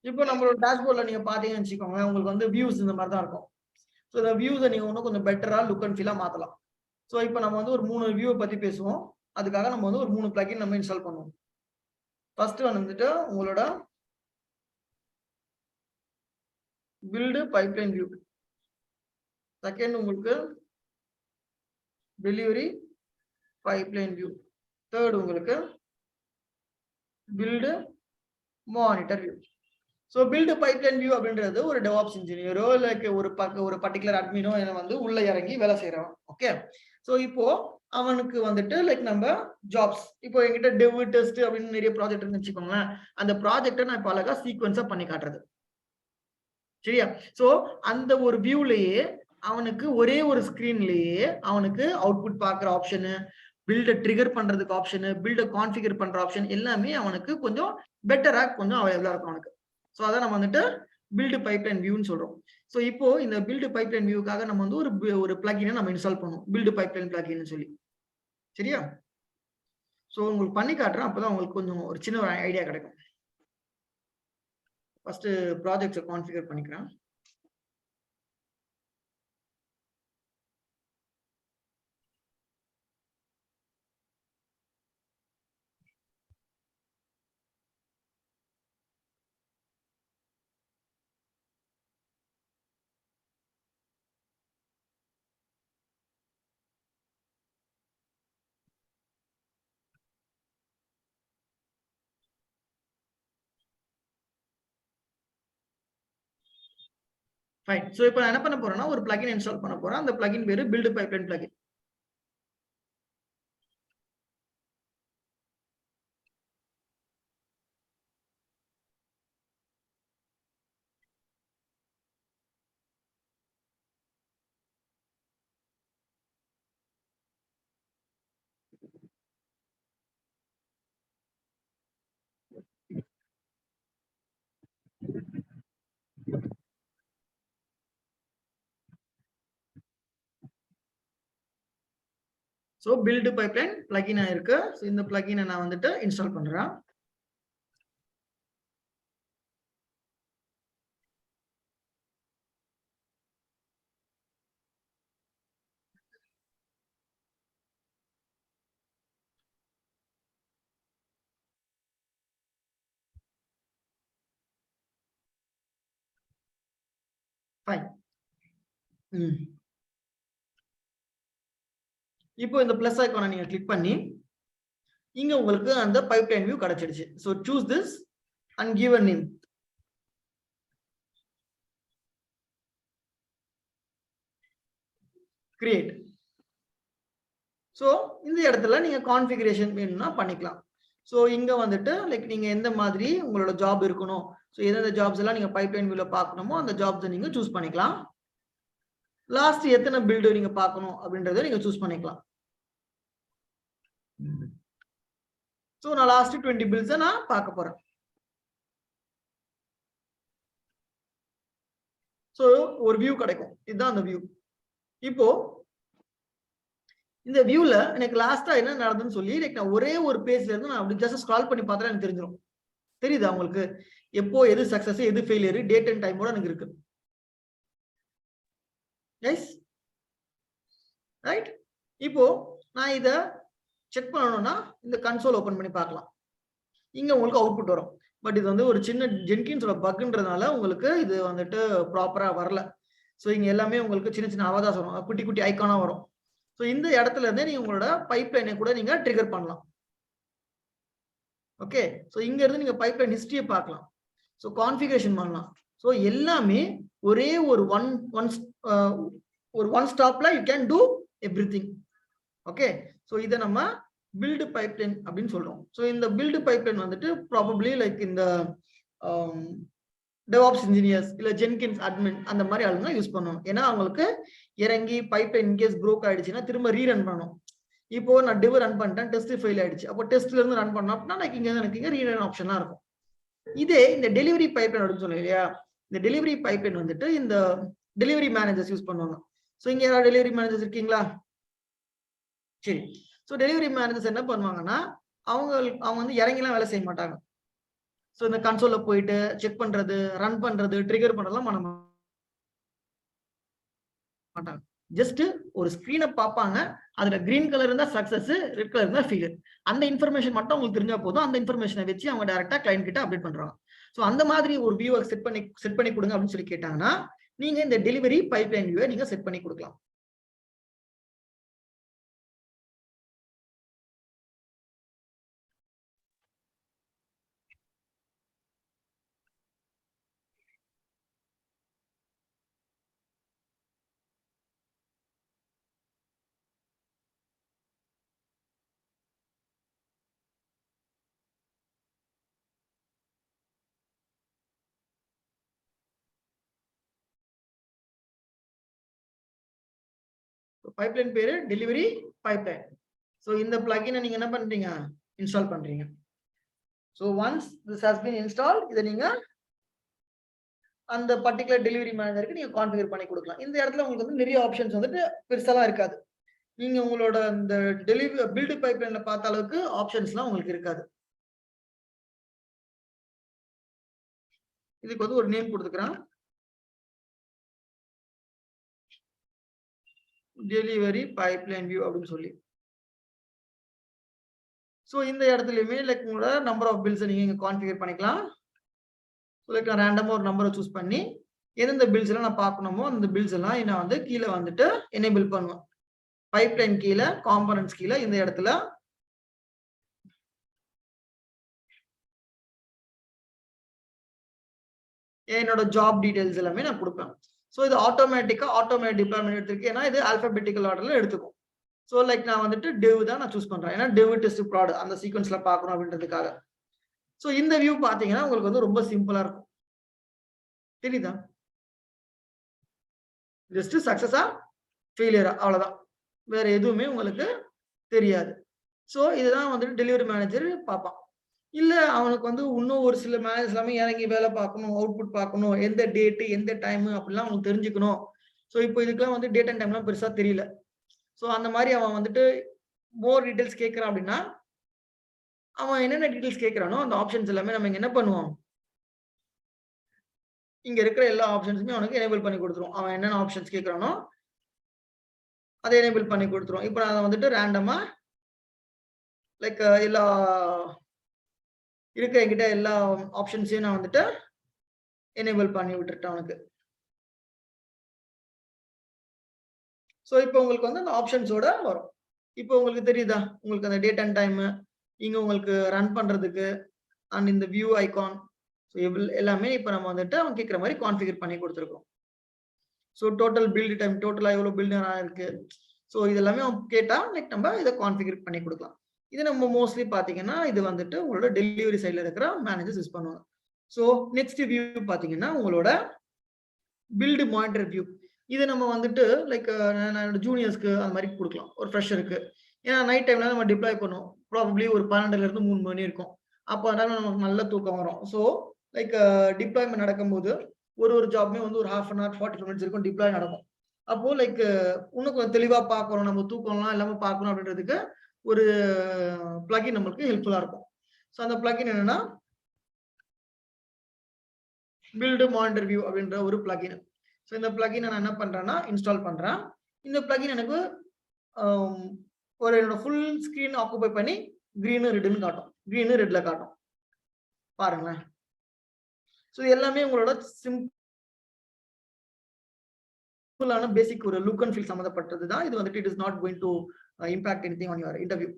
இப்போ நம்மளோட டேஷ்போர்ட்ல நீங்க பாத்தீங்கன்னு வச்சுக்கோங்க, உங்களுக்கு வந்து வியூஸ் இந்த மாதிரி தான் இருக்கும். ஸோ இந்த வியூஸை நீங்க இன்னும் கொஞ்சம் பெட்டரா லுக் அண்ட் ஃபீலா மாத்தலாம். ஸோ இப்போ நம்ம வந்து ஒரு 3 வியூவை பத்தி பேசுவோம். அதுக்காக நம்ம வந்து ஒரு 3 பிளகின் நம்ம இன்ஸ்டால் பண்ணுவோம். ஃபர்ஸ்ட் ஒன் வந்துட்டு உங்களோட பில்டு பைப்லைன் வியூ, செகண்ட் உங்களுக்கு டெலிவரி பைப்லைன் வியூ, தேர்ட் உங்களுக்கு build monitor view. So build pipeline view அப்படின்றது ஒரு டெவாப்ஸ் இன்ஜினியரோ லைக் ஒரு பர்டிகுலர் அட்மினோ வந்து உள்ள இறங்கி வேலை செய்யறவன். ஓகே. ஸோ இப்போ அவனுக்கு வந்துட்டு லைக் நம்ம ஜாப்ஸ், இப்போ என்கிட்ட டெவ் டெஸ்ட் அப்படின்னு நிறைய ப்ராஜெக்ட் இருந்து வச்சுக்கோங்களேன், அந்த ப்ராஜெக்டை நான் இப்போ அழகா சீக்வன்ஸா பண்ணி காட்டுறது. சரியா? ஸோ அந்த ஒரு வியூலயே அவனுக்கு ஒரே ஒரு ஸ்கிரீன்லயே அவனுக்கு அவுட்புட் பார்க்குற ஆப்ஷனு, பில்ட ட்ரிகர் பண்றதுக்கு ஆப்ஷனு, பில்ட கான்ஃபிகர் பண்ற ஆப்ஷன் எல்லாமே அவனுக்கு கொஞ்சம் பெட்டரா கொஞ்சம் அவைலபிளா இருக்கும் அவனுக்கு. ஸோ அதை நம்ம வந்துட்டு பில்டு பைப்லைன் வியூன்னு சொல்றோம். ஸோ இப்போ இந்த பில்டு பைப்லைன் வியூக்காக நம்ம வந்து ஒரு பிளகினை நம்ம இன்ஸ்டால் பண்ணுவோம், பில்டு பைப்லைன் பிளகின்னு சொல்லி. சரியா? ஸோ உங்களுக்கு பண்ணி காட்டுறேன், அப்பதான் உங்களுக்கு கொஞ்சம் ஒரு சின்ன ஒரு ஐடியா கிடைக்கும். ஃபர்ஸ்ட் ப்ராஜெக்ட்ஸை கான்ஃபிகர் பண்ணிக்கிறேன். ஃபைன். ஸோ இப்போ நான் என்ன பண்ண போறேன்னா ஒரு பிளகின் இன்ஸ்டால் பண்ண போறேன். அந்த பிளகின் பேரு build pipeline plugin. So build pipeline plugin ஆயிருக்கு. ஸோ இந்த பிளகினை நான் வந்துட்டு இன்ஸ்டால் பண்றேன். ஃபைன். இப்போ இந்த பிளஸ் ஐகானை நீங்க கிளிக் பண்ணி இங்க உங்களுக்கு அந்த பைப்லைன் வியூ கிடைச்சிடுச்சு. So choose this and give a name. Create. So இந்த இடத்துல நீங்க கான்ஃபிகரேஷன் வேணும்னா பண்ணிக்கலாம். ஸோ இங்க வந்துட்டு லைக் நீங்க எந்த மாதிரி உங்களோட ஜாப் இருக்கணும், ஸோ எந்தெந்த ஜாப்ஸ் எல்லாம் நீங்க பைப்லைன் வியூல பார்க்கணுமோ அந்த ஜாப்ஸை நீங்க சூஸ் பண்ணிக்கலாம். லாஸ்ட் எத்தனை பில்டு நீங்க பார்க்கணும் அப்படின்றத நீங்க சூஸ் பண்ணிக்கலாம். ஸோ நான் லாஸ்ட் 20 பில்ஸ் நான் பார்க்க போறேன். ஸோ ஒரு வியூ கிடைக்கும், இதுதான் அந்த வியூ. இப்போ இந்த வியூல எனக்கு லாஸ்டா என்ன நடந்துன்னு சொல்லி லைக் நான் ஒரே ஒரு பேஜ்ல இருந்து நான் அப்படி ஜஸ்ட் ஸ்க்ரால் பண்ணி பார்த்தா எனக்கு தெரிஞ்சிடும். தெரியுதா உங்களுக்கு? எப்போ எது சக்சஸ் எது ஃபெயிலியர் டேட் அண்ட் டைமோட எனக்கு இருக்கு. S right. இப்போ நான் இதை செக் பண்ணணும்னா இந்த கன்சோல் ஓபன் பண்ணி பார்க்கலாம். இங்க உங்களுக்கு அவுட்புட் வரும். பட் இது வந்து ஒரு சின்ன ஜென்கின்ஸோட பக்ன்றதுனால உங்களுக்கு இது வந்துட்டு ப்ராப்பரா வரல. ஸோ இங்க எல்லாமே உங்களுக்கு சின்ன சின்ன அவதாசம் வரும், குட்டி குட்டி ஐக்கானா வரும். ஸோ இந்த இடத்துல இருந்தே நீங்க உங்களோட பைப்லைனை கூட நீங்க ட்ரிகர் பண்ணலாம். ஓகே. ஸோ இங்க இருந்து நீங்க பைப்லைன் ஹிஸ்டரியை பார்க்கலாம். ஸோ கான்ஃபிகரேஷன் பண்ணலாம். ஸோ எல்லாமே ஒரே ஒரு ஒன் ஸ்டாப்ல you can do everything. Okay, so இதை நம்ம பில்டு பைப்லைன் அப்படின்னு சொல்றோம். ஸோ இந்த பில்டு பைப்லைன் வந்துட்டு ப்ராபப்ளி லைக் இந்த DevOps இன்ஜினியர்ஸ் இல்ல ஜென்கின்ஸ் அட்மின் அந்த மாதிரி ஆளுங்க யூஸ் பண்ணுவோம். ஏன்னா அவங்களுக்கு இறங்கி பைப்லைன் இன்கேஸ் ப்ரோக் ஆயிடுச்சுன்னா திரும்ப ரீரன் பண்ணணும். இப்போ நான் டிவ் ரன் பண்ணிட்டேன், டெஸ்ட் ஃபெயில் ஆயிடுச்சு, அப்போ டெஸ்ட்ல இருந்து ரன் பண்ணோம் அப்படின்னா எனக்கு இங்க ரீரன் ஆப்ஷன்லாம் இருக்கும். இதே இந்த டெலிவரி பைப்லைன் அப்படின்னு சொன்னேன் இல்லையா, இந்த டெலிவரி பைப்லைன் வந்துட்டு இந்த டெலிவரி மேனேஜர்ஸ் யூஸ் பண்ணுவாங்க. ஸோ இங்க யாராவது டெலிவரி மேனேஜர்ஸ் இருக்கீங்களா? சரி, ஸோ டெலிவரி மேனேஜர்ஸ் என்ன பண்ணுவாங்கன்னா அவங்க வந்து இறங்கிலாம் வேலை செய்ய மாட்டாங்க. ஸோ இந்த கன்சோல்ல போயிட்டு செக் பண்றது, ரன் பண்றது, ட்ரிகர் பண்ணலாம் பண்ண மாட்டாங்க. ஜஸ்ட் ஒரு ஸ்கிரீனை பார்ப்பாங்க, அதுல கிரீன் கலர் இருந்தா சக்சஸ், ரெட் கலர் இருந்தா ஃபெயிலியர். அந்த இன்ஃபர்மேஷன் மட்டும் உங்களுக்கு தெரிஞ்சா போதும். அந்த இன்ஃபர்மேஷனை வச்சு அவங்க டைரக்டா கிளைண்ட் கிட்ட அப்டேட் பண்றாங்க. ஸோ அந்த மாதிரி ஒரு வியூவை செட் பண்ணி கொடுங்க அப்படின்னு சொல்லி கேட்டாங்கன்னா நீங்க இந்த டெலிவரி பைப்லைன் வியூவை நீங்க செட் பண்ணி கொடுக்கலாம். பைப்லைன் பேரு டெலிவரி பைப்லைன். ஸோ இந்த பிளகினை நீங்க என்ன பண்றீங்க, இன்ஸ்டால் பண்றீங்க. So once this has been install, இதை நீங்க அந்த பர்டிகுலர் டெலிவரி மேனேஜருக்கு நீங்க கான்ஃபிகர் பண்ணி கொடுக்கலாம். இந்த இடத்துல உங்களுக்கு வந்து நிறைய ஆப்ஷன்ஸ் வந்துட்டு பெருசாலாம் இருக்காது. நீங்க உங்களோட இந்த பில்டு பைப்லைன்ல பார்த்த அளவுக்கு ஆப்ஷன்ஸ்லாம் உங்களுக்கு இருக்காது. இதுக்கு வந்து ஒரு நேம் கொடுத்துக்கிறேன், டெலிவரி பைப்லைன் வியூ அப்படின்னு சொல்லி. ஸோ இந்த இடத்துலயுமே லைக் உங்களோட நம்பர் ஆஃப் பில்ஸ் நீங்க இங்க கான்ஃபிகர் பண்ணிக்கலாம். லைக் நான் ரேண்டமா ஒரு நம்பரை சூஸ் பண்ணி எந்தெந்த பில்ஸ் எல்லாம் நான் பார்க்கணுமோ அந்த பில்ஸ் எல்லாம் நான் வந்து கீழே வந்துட்டு எனேபிள் பண்ணுவேன். பைப்லைன் கீழே, காம்பனன்ட்ஸ் கீழே இந்த இடத்துல என்னோட ஜாப் டீடைல்ஸ் எல்லாமே நான் கொடுப்பேன். ஸோ இது ஆட்டோமேட்டிக் டிப்ளாய்மெண்ட் எடுத்திருக்கு, ஏன்னா இது ஆல்பபெட்டிக்கல் ஆர்டர்ல எடுத்துக்கும். ஸோ லைக் நான் வந்துட்டு டெவ் தான் நான் சூஸ் பண்றேன், ஏன்னா டெவ் டெஸ்ட் ப்ராட் அந்த சீக்வன்ஸ்ல பார்க்கணும் அப்படின்றதுக்காக. ஸோ இந்த வியூ பார்த்தீங்கன்னா உங்களுக்கு வந்து ரொம்ப சிம்பிளா இருக்கும். தெரியுதா? ஜஸ்ட் சக்சஸா ஃபெயிலியரா அவ்வளவுதான், வேற எதுவுமே உங்களுக்கு தெரியாது. ஸோ இதுதான் வந்துட்டு டெலிவரி மேனேஜர் பார்ப்பான். இல்ல அவனுக்கு வந்து இன்னும் ஒரு சில மேனேஜர்ஸ் எல்லாமே இறங்கி வேலை பார்க்கணும், அவுட்புட் பார்க்கணும், எந்த டேட்டு எந்த டைம் அப்படிலாம் அவனுக்கு தெரிஞ்சுக்கணும். ஸோ இப்போ இதுக்கெல்லாம் வந்து டேட் அண்ட் டைம்லாம் பெருசா தெரியல. ஸோ அந்த மாதிரி அவன் வந்துட்டு மோர் டீடைல்ஸ் கேட்கறான் அப்படின்னா அவன் என்னென்ன டீடைல்ஸ் கேட்கறானோ அந்த ஆப்ஷன்ஸ் எல்லாமே நம்ம இங்க என்ன பண்ணுவோம், இங்க இருக்கிற எல்லா ஆப்ஷன்ஸுமே அவனுக்கு எனேபிள் பண்ணி கொடுத்துரும். அவன் என்னென்ன ஆப்ஷன்ஸ் கேட்கறானோ அதை எனேபிள் பண்ணி கொடுத்துரும். இப்போ நான் வந்துட்டு ரேண்டமா லைக் எல்லா இருக்கிற என்கிட்ட எல்லா ஆப்ஷன்ஸையும் நான் வந்துட்டு எனேபிள் பண்ணி விட்டுட்டேன் அவனுக்கு. ஸோ இப்போ உங்களுக்கு வந்து அந்த ஆப்ஷன்ஸோட வரும். இப்போ உங்களுக்கு தெரியுதா, உங்களுக்கு அந்த டேட் அண்ட் டைம் இங்க உங்களுக்கு ரன் பண்றதுக்கு அண்ட் இந்த வியூ ஐகான் எல்லாமே இப்போ நம்ம வந்துட்டு அவன் கேட்குற மாதிரி கான்ஃபிகர் பண்ணி கொடுத்துருக்கோம். ஸோ டோட்டல் பில்டு டைம், டோட்டலா எவ்வளோ பில்டு இருக்கு, ஸோ இது எல்லாமே அவன் கேட்டா லைக் நம்ம இதை கான்ஃபிகர் பண்ணி கொடுக்கலாம். இது நம்ம மோஸ்ட்லி பார்த்தீங்கன்னா இது வந்துட்டு உங்களோட டெலிவரி சைடில் இருக்கிற மேனேஜர்ஸ் யூஸ் பண்ணுவாங்க. ஸோ நெக்ஸ்ட் வியூ பார்த்தீங்கன்னா உங்களோட பில்டு மானிட்டர் வியூ. இது நம்ம வந்துட்டு லைக் நான் ஜூனியர்ஸ்க்கு அந்த மாதிரி கொடுக்கலாம், ஒரு ஃப்ரெஷருக்கு. ஏன்னா நைட் டைம்ல நம்ம டிப்ளாய் பண்ணுவோம், ப்ராபப்ளி ஒரு 12ல இருந்து 3 மணி இருக்கும். அப்போ அதனால நமக்கு நல்ல தூக்கம் வரும். ஸோ லைக் டிப்ளாய்மெண்ட் நடக்கும்போது ஒரு ஜாப்மே வந்து ஒரு 1/2 hour 45 minutes இருக்கும் டிப்ளாய் நடக்கும். அப்போ லைக் இன்னும் கொஞ்சம் தெளிவா பார்க்கணும், நம்ம தூக்கம்லாம் இல்லாம பார்க்கணும் அப்படின்றதுக்கு ஒரு பிளகின் நம்மளுக்கு ஹெல்ப்ஃபுல்லா இருக்கும். ஸோ அந்த பிளகின் என்னன்னா பில்டு மானிட்டர் வியூ அப்படின்ற ஒரு பிளகின். ஸோ இந்த பிளகினை நான் என்ன பண்றேன்னா இன்ஸ்டால் பண்றேன். இந்த பிளகின் எனக்கு ஒரு என்னோட ஃபுல் ஸ்கிரீன் ஆக்குபை பண்ணி கிரீனு ரெட்னு காட்டும், கிரீனு ரெட்ல காட்டும் பாருங்களேன். ஸோ எல்லாமே உங்களோட சிம்பிளான பேசிக் ஒரு லுக் அண்ட் ஃபீல் சம்மந்தப்பட்டது தான். இது வந்துட்டு it is not going to impact anything on your interview.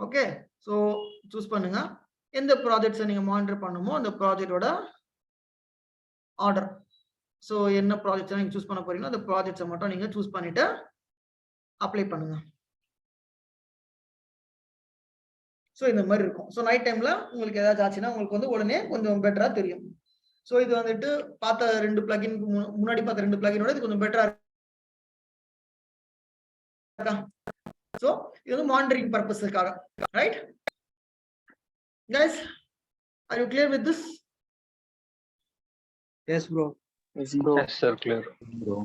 Okay, so choose பண்ணுங்க எந்த ப்ராஜெக்ட்ஸை நீங்க மானிட்டர் பண்ணுமோ அந்த ப்ராஜெக்டோட ஆர்டர். ஸோ என்ன ப்ராஜெக்ட்ஸ் நீங்க சூஸ் பண்ண போறீங்களோ அந்த ப்ராஜெக்ட்ஸை மட்டும் நீங்க சூஸ் பண்ணிட்டு அப்ளை பண்ணுங்க. ஸோ இந்த மாதிரி இருக்கும். ஸோ நைட் டைம்ல உங்களுக்கு ஏதாச்சும் ஆச்சுன்னா உங்களுக்கு வந்து உடனே கொஞ்சம் பெட்டரா தெரியும். ஸோ இது வந்துட்டு பார்த்த 2 பிளகின் முன்னாடி பார்த்த 2 பிளகினோட இது கொஞ்சம் பெட்டரா இருக்கா? ஸோ இது வந்து மானிட்டரிங் பர்பஸ்க்காக, right guys, are you clear with this? Yes bro. Yes, bro. Yes, sir, clear. bro.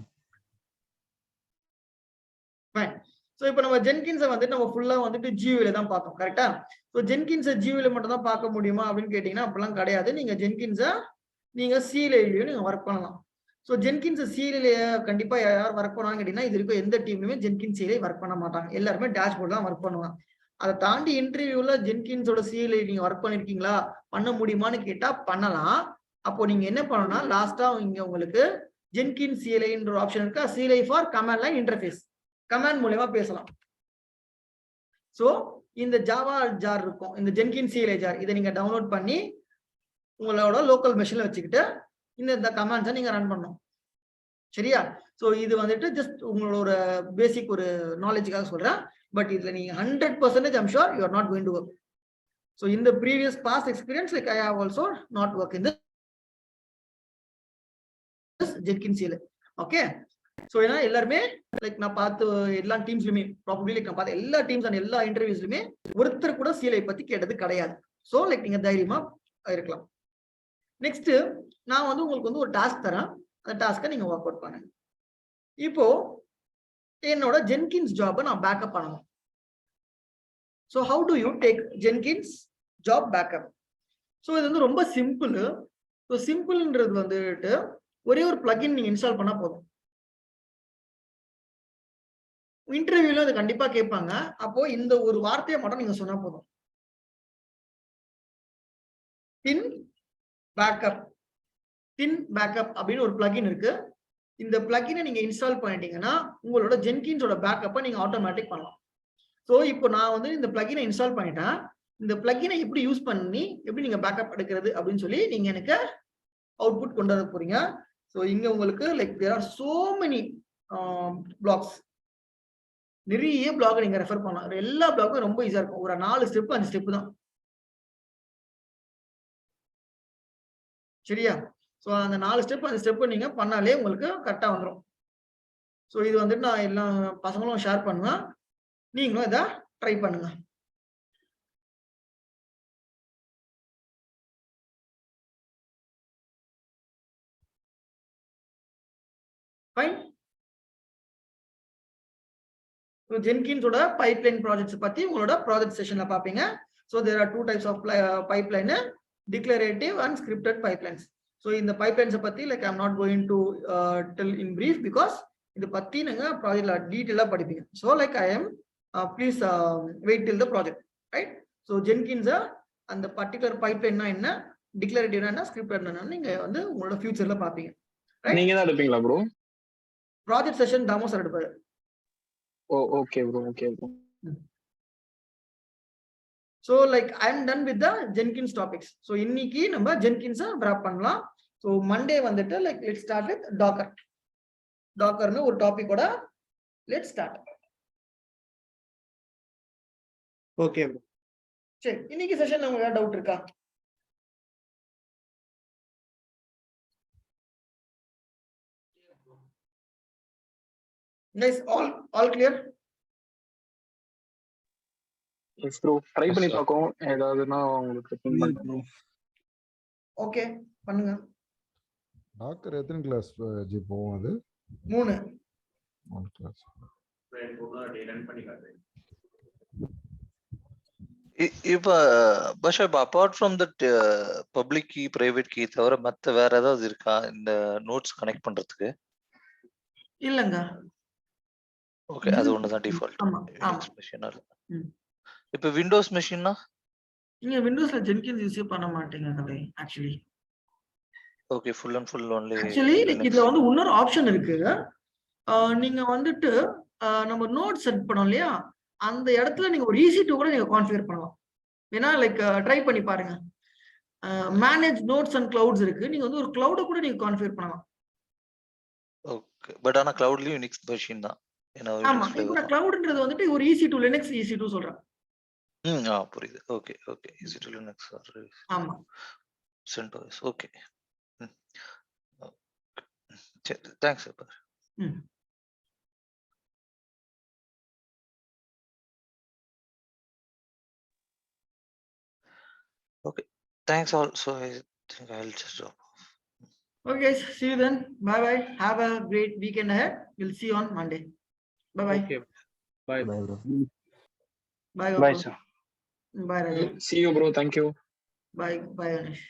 Fine. So இப்போ நம்ம ஜென்கின்ஸை வந்துட்டு நம்ம ஃபுல்லா வந்துட்டு ஜியூவில தான் பார்த்தோம், கரெக்டா? ஸோ ஜென்கின்ஸை ஜியூவில மட்டும் தான் பார்க்க முடியுமா அப்படின்னு கேட்டீங்கன்னா அப்படிலாம் கிடையாது. நீங்க ஜென்கின்ஸை நீங்க சிலையிலையும் நீங்க ஒர்க் பண்ணலாம். ஸோ ஜென்கின்ஸை சிலையில கண்டிப்பா யார் ஒர்க் பண்ணுவாங்கன்னு கேட்டீங்கன்னா இது வரைக்கும் எந்த டீம்லயுமே ஜென்கின்ஸ் சிலை ஒர்க் பண்ண மாட்டாங்க. எல்லாருமே டேஷ்போர்ட் தான் ஒர்க் பண்ணுவாங்க. அதை தாண்டி இன்டர்வியூல ஜென்கின்ஸோட சிலை நீங்க ஒர்க் பண்ணிருக்கீங்களா, பண்ண முடியுமான்னு கேட்டா பண்ணலாம். அப்போ நீங்க என்ன பண்ணணும்னா லாஸ்டா இங்க உங்களுக்கு ஜென்கின்ஸ் சிலைன்ற ஒரு ஆப்ஷன் இருக்கா, சிலை for command line interface, command மூலமா பேசலாம். சோ இந்த ஜாவா ஜார் இருக்கும், இந்த ஜென்கின்ஸ் சிலை ஜார், இதை நீங்க டவுன்லோட் பண்ணி உங்களோட லோக்கல் மெஷின்ல வச்சுக்கிட்டு இந்த கமாண்ட்ஸை நீங்க ரன் பண்ணணும். சரியா? சோ இது வந்துட்டு ஜஸ்ட் உங்களோட ஒரு பேசிக் ஒரு நாலேஜுக்காக சொல்றேன். பட் இதுல நீங்க 100% I'm sure you are not going to work. So in the previous past experience, like I have also not worked in this Jenkins CLI. Okay. So ஏன்னா எல்லாருமே லைக் நான் பார்த்து எல்லா டீம்ஸ்லயுமே ப்ராபபிலி லைக் நான் பார்த்த எல்லா டீம்ஸ் அண்ட் எல்லா இன்டர்வியூஸ்லயுமே ஒருத்தர் கூட CLI பத்தி கேட்டது கிடையாது. ஸோ லைக் நீங்க தைரியமா இருக்கலாம். நெக்ஸ்ட் நான் வந்து உங்களுக்கு வந்து ஒரு டாஸ்க் தரேன், அந்த டாஸ்க்கை நீங்க ஒர்க் அவுட் பண்ணுங்க. இப்போ என்னோட ஜென்கின்ஸ் ஜாபை நான் பேக்கப் பண்ணணும். So how to you take Jenkins job backup? So இது வந்து ரொம்ப சிம்பிள். ஸோ சிம்பிள்ன்றது வந்துட்டு ஒரே ஒரு பிளகின் நீங்க இன்ஸ்டால் பண்ணா போதும். இன்டர்வியூல அது கண்டிப்பா கேட்பாங்க. அப்போ இந்த ஒரு வார்த்தையை மட்டும் நீங்க சொன்னா போதும், பின் பேக்கப். பின் பேக்கப் அப்படின்னு ஒரு பிளகின் இருக்கு. இந்த பிளகினை நீங்க இன்ஸ்டால் பண்ணிட்டீங்கன்னா உங்களோட ஜென்கின்ஸோட பேக்கப்பை நீங்க ஆட்டோமேட்டிக் பண்ணலாம். ஸோ இப்போ நான் வந்து இந்த பிளகினை இன்ஸ்டால் பண்ணிட்டேன். இந்த பிளகினை எப்படி யூஸ் பண்ணி எப்படி நீங்க பேக்கப் எடுக்கிறது அப்படின்னு சொல்லி நீங்க எனக்கு அவுட்புட் கொண்டு வர போறீங்க. ஸோ இங்க உங்களுக்கு like there are so many blocks, நிறைய பிளாக் நீங்க ரெஃபர் பண்ணலாம். எல்லா பிளாக்கும் ரொம்ப ஈஸியா இருக்கும். ஒரு 4 ஸ்டெப் 5 ஸ்டெப் தான். சரியா? ஸோ அந்த 4 ஸ்டெப் 5 ஸ்டெப் நீங்க பண்ணாலே உங்களுக்கு கரெக்டா வந்துடும். ஸோ இது வந்துட்டு நான் எல்லா பசங்களும் ஷேர் பண்ணுவேன், நீங்களும் இதை ட்ரை பண்ணுங்க. ஃபைன். ஜென்கின்ஸோட பைப்லைன் ப்ராஜெக்ட்ஸ் பத்தி உங்களோட ப்ராஜெக்ட் செஷன்ல பாப்பீங்க. So there are 2 types of pipeline, declarative and scripted pipelines. So இந்த பைப்லைன்ஸை பத்தி like I'm not going to tell in brief because இதை பத்தி நீங்க ப்ராஜெக்ட்ல டீட்டெயிலாக படிப்பீங்க. So like I am please wait till the project, right? ஸோ ஜென்கின்ஸை அந்த பர்டிகுலர் பைப்லைன்னா என்ன, டிக்ளரேட்டிவ்னா என்ன, ஸ்கிரிப்ட் என்ன நீங்க வந்து உங்களோட ஃபியூச்சர்ல பாப்பீங்க. நீங்க தான் எடுப்பீங்களா bro? Project session Dhamo sir எடுப்பாரு. Oh okay bro, okay bro. So like I am done with the Jenkins topics. So இன்னைக்கு நம்ம Jenkins wrap பண்ணலாம். So Monday வந்துட்டு like let's start with Docker. Dockerனு ஒரு டாபிக் ஓட let's start. Okay bro. சரி, இன்னைக்கு செஷன்ல உங்களுக்கு ஏதாவது டவுட் இருக்கா? Guys, all clear? Yes bro, try பண்ணி பார்ப்போம். ஏதாவதுனா உங்களுக்கு பின் பண்றோம். ஓகே, பண்ணுங்க. டாக்கர் எத்தனை கிளாஸ் ஜி போகும்? அது 3 கிளாஸ். இப்ப பஷப் apart from that public key private key தவிர மத்த வேற ஏதாவது இருக்கா இந்த நோட்ஸ் கனெக்ட் பண்றதுக்கு? இல்லங்க. ஓகே, அது ஒண்ணுதான் டிஃபால்ட். ஆமா ஆமா. மெஷினா இப்ப விண்டோஸ் மெஷின்னா நீங்க விண்டோஸ்ல ஜென்கின்ஸ் யூஸ் பண்ண மாட்டீங்க actually. Okay, full and full only. Actually like இதுல வந்து இன்னொரு ஆப்ஷன் இருக்கு. நீங்க வந்துட்டு நம்ம நோட் செட் பண்ணோம் இல்லையா, அந்த இடத்துல நீங்க ஒரு EC2 கூட நீங்க கான்ஃபிகர் பண்ணலாம். ஏன்னா லைக் ட்ரை பண்ணி பாருங்க. மேனேஜ் நோட்ஸ் அண்ட் கிளவுட்ஸ் இருக்கு. நீங்க வந்து ஒரு கிளவுட கூட நீங்க கான்ஃபிகர் பண்ணலாம். ஓகே. பட் ஆனா கிளவுட்லயும் யூனிக்ஸ் மெஷின் தான். ஏன்னா ஆமா யூனிக்ஸ் இப்போ ஃபிளேவர் நான் தான். கிளவுட்ன்றது வந்துட்டு ஒரு EC2 லினக்ஸ் EC2 சொல்றேன். புரியுது. Okay, okay. EC two Linux or ஆமா CentOS. ஓகே. ம். சரி. தேங்க்ஸ் அப்பா. ம் okay. Thanks all. So I think I will just drop. Okay guys, see you then. Bye bye. Have a great weekend ahead. We'll see you on Monday. Bye bye. Okay bye. Bye, bro. Bye bye Gokul. Sir. Bye Rajesh. See you, bro. Thank you. Bye Anish.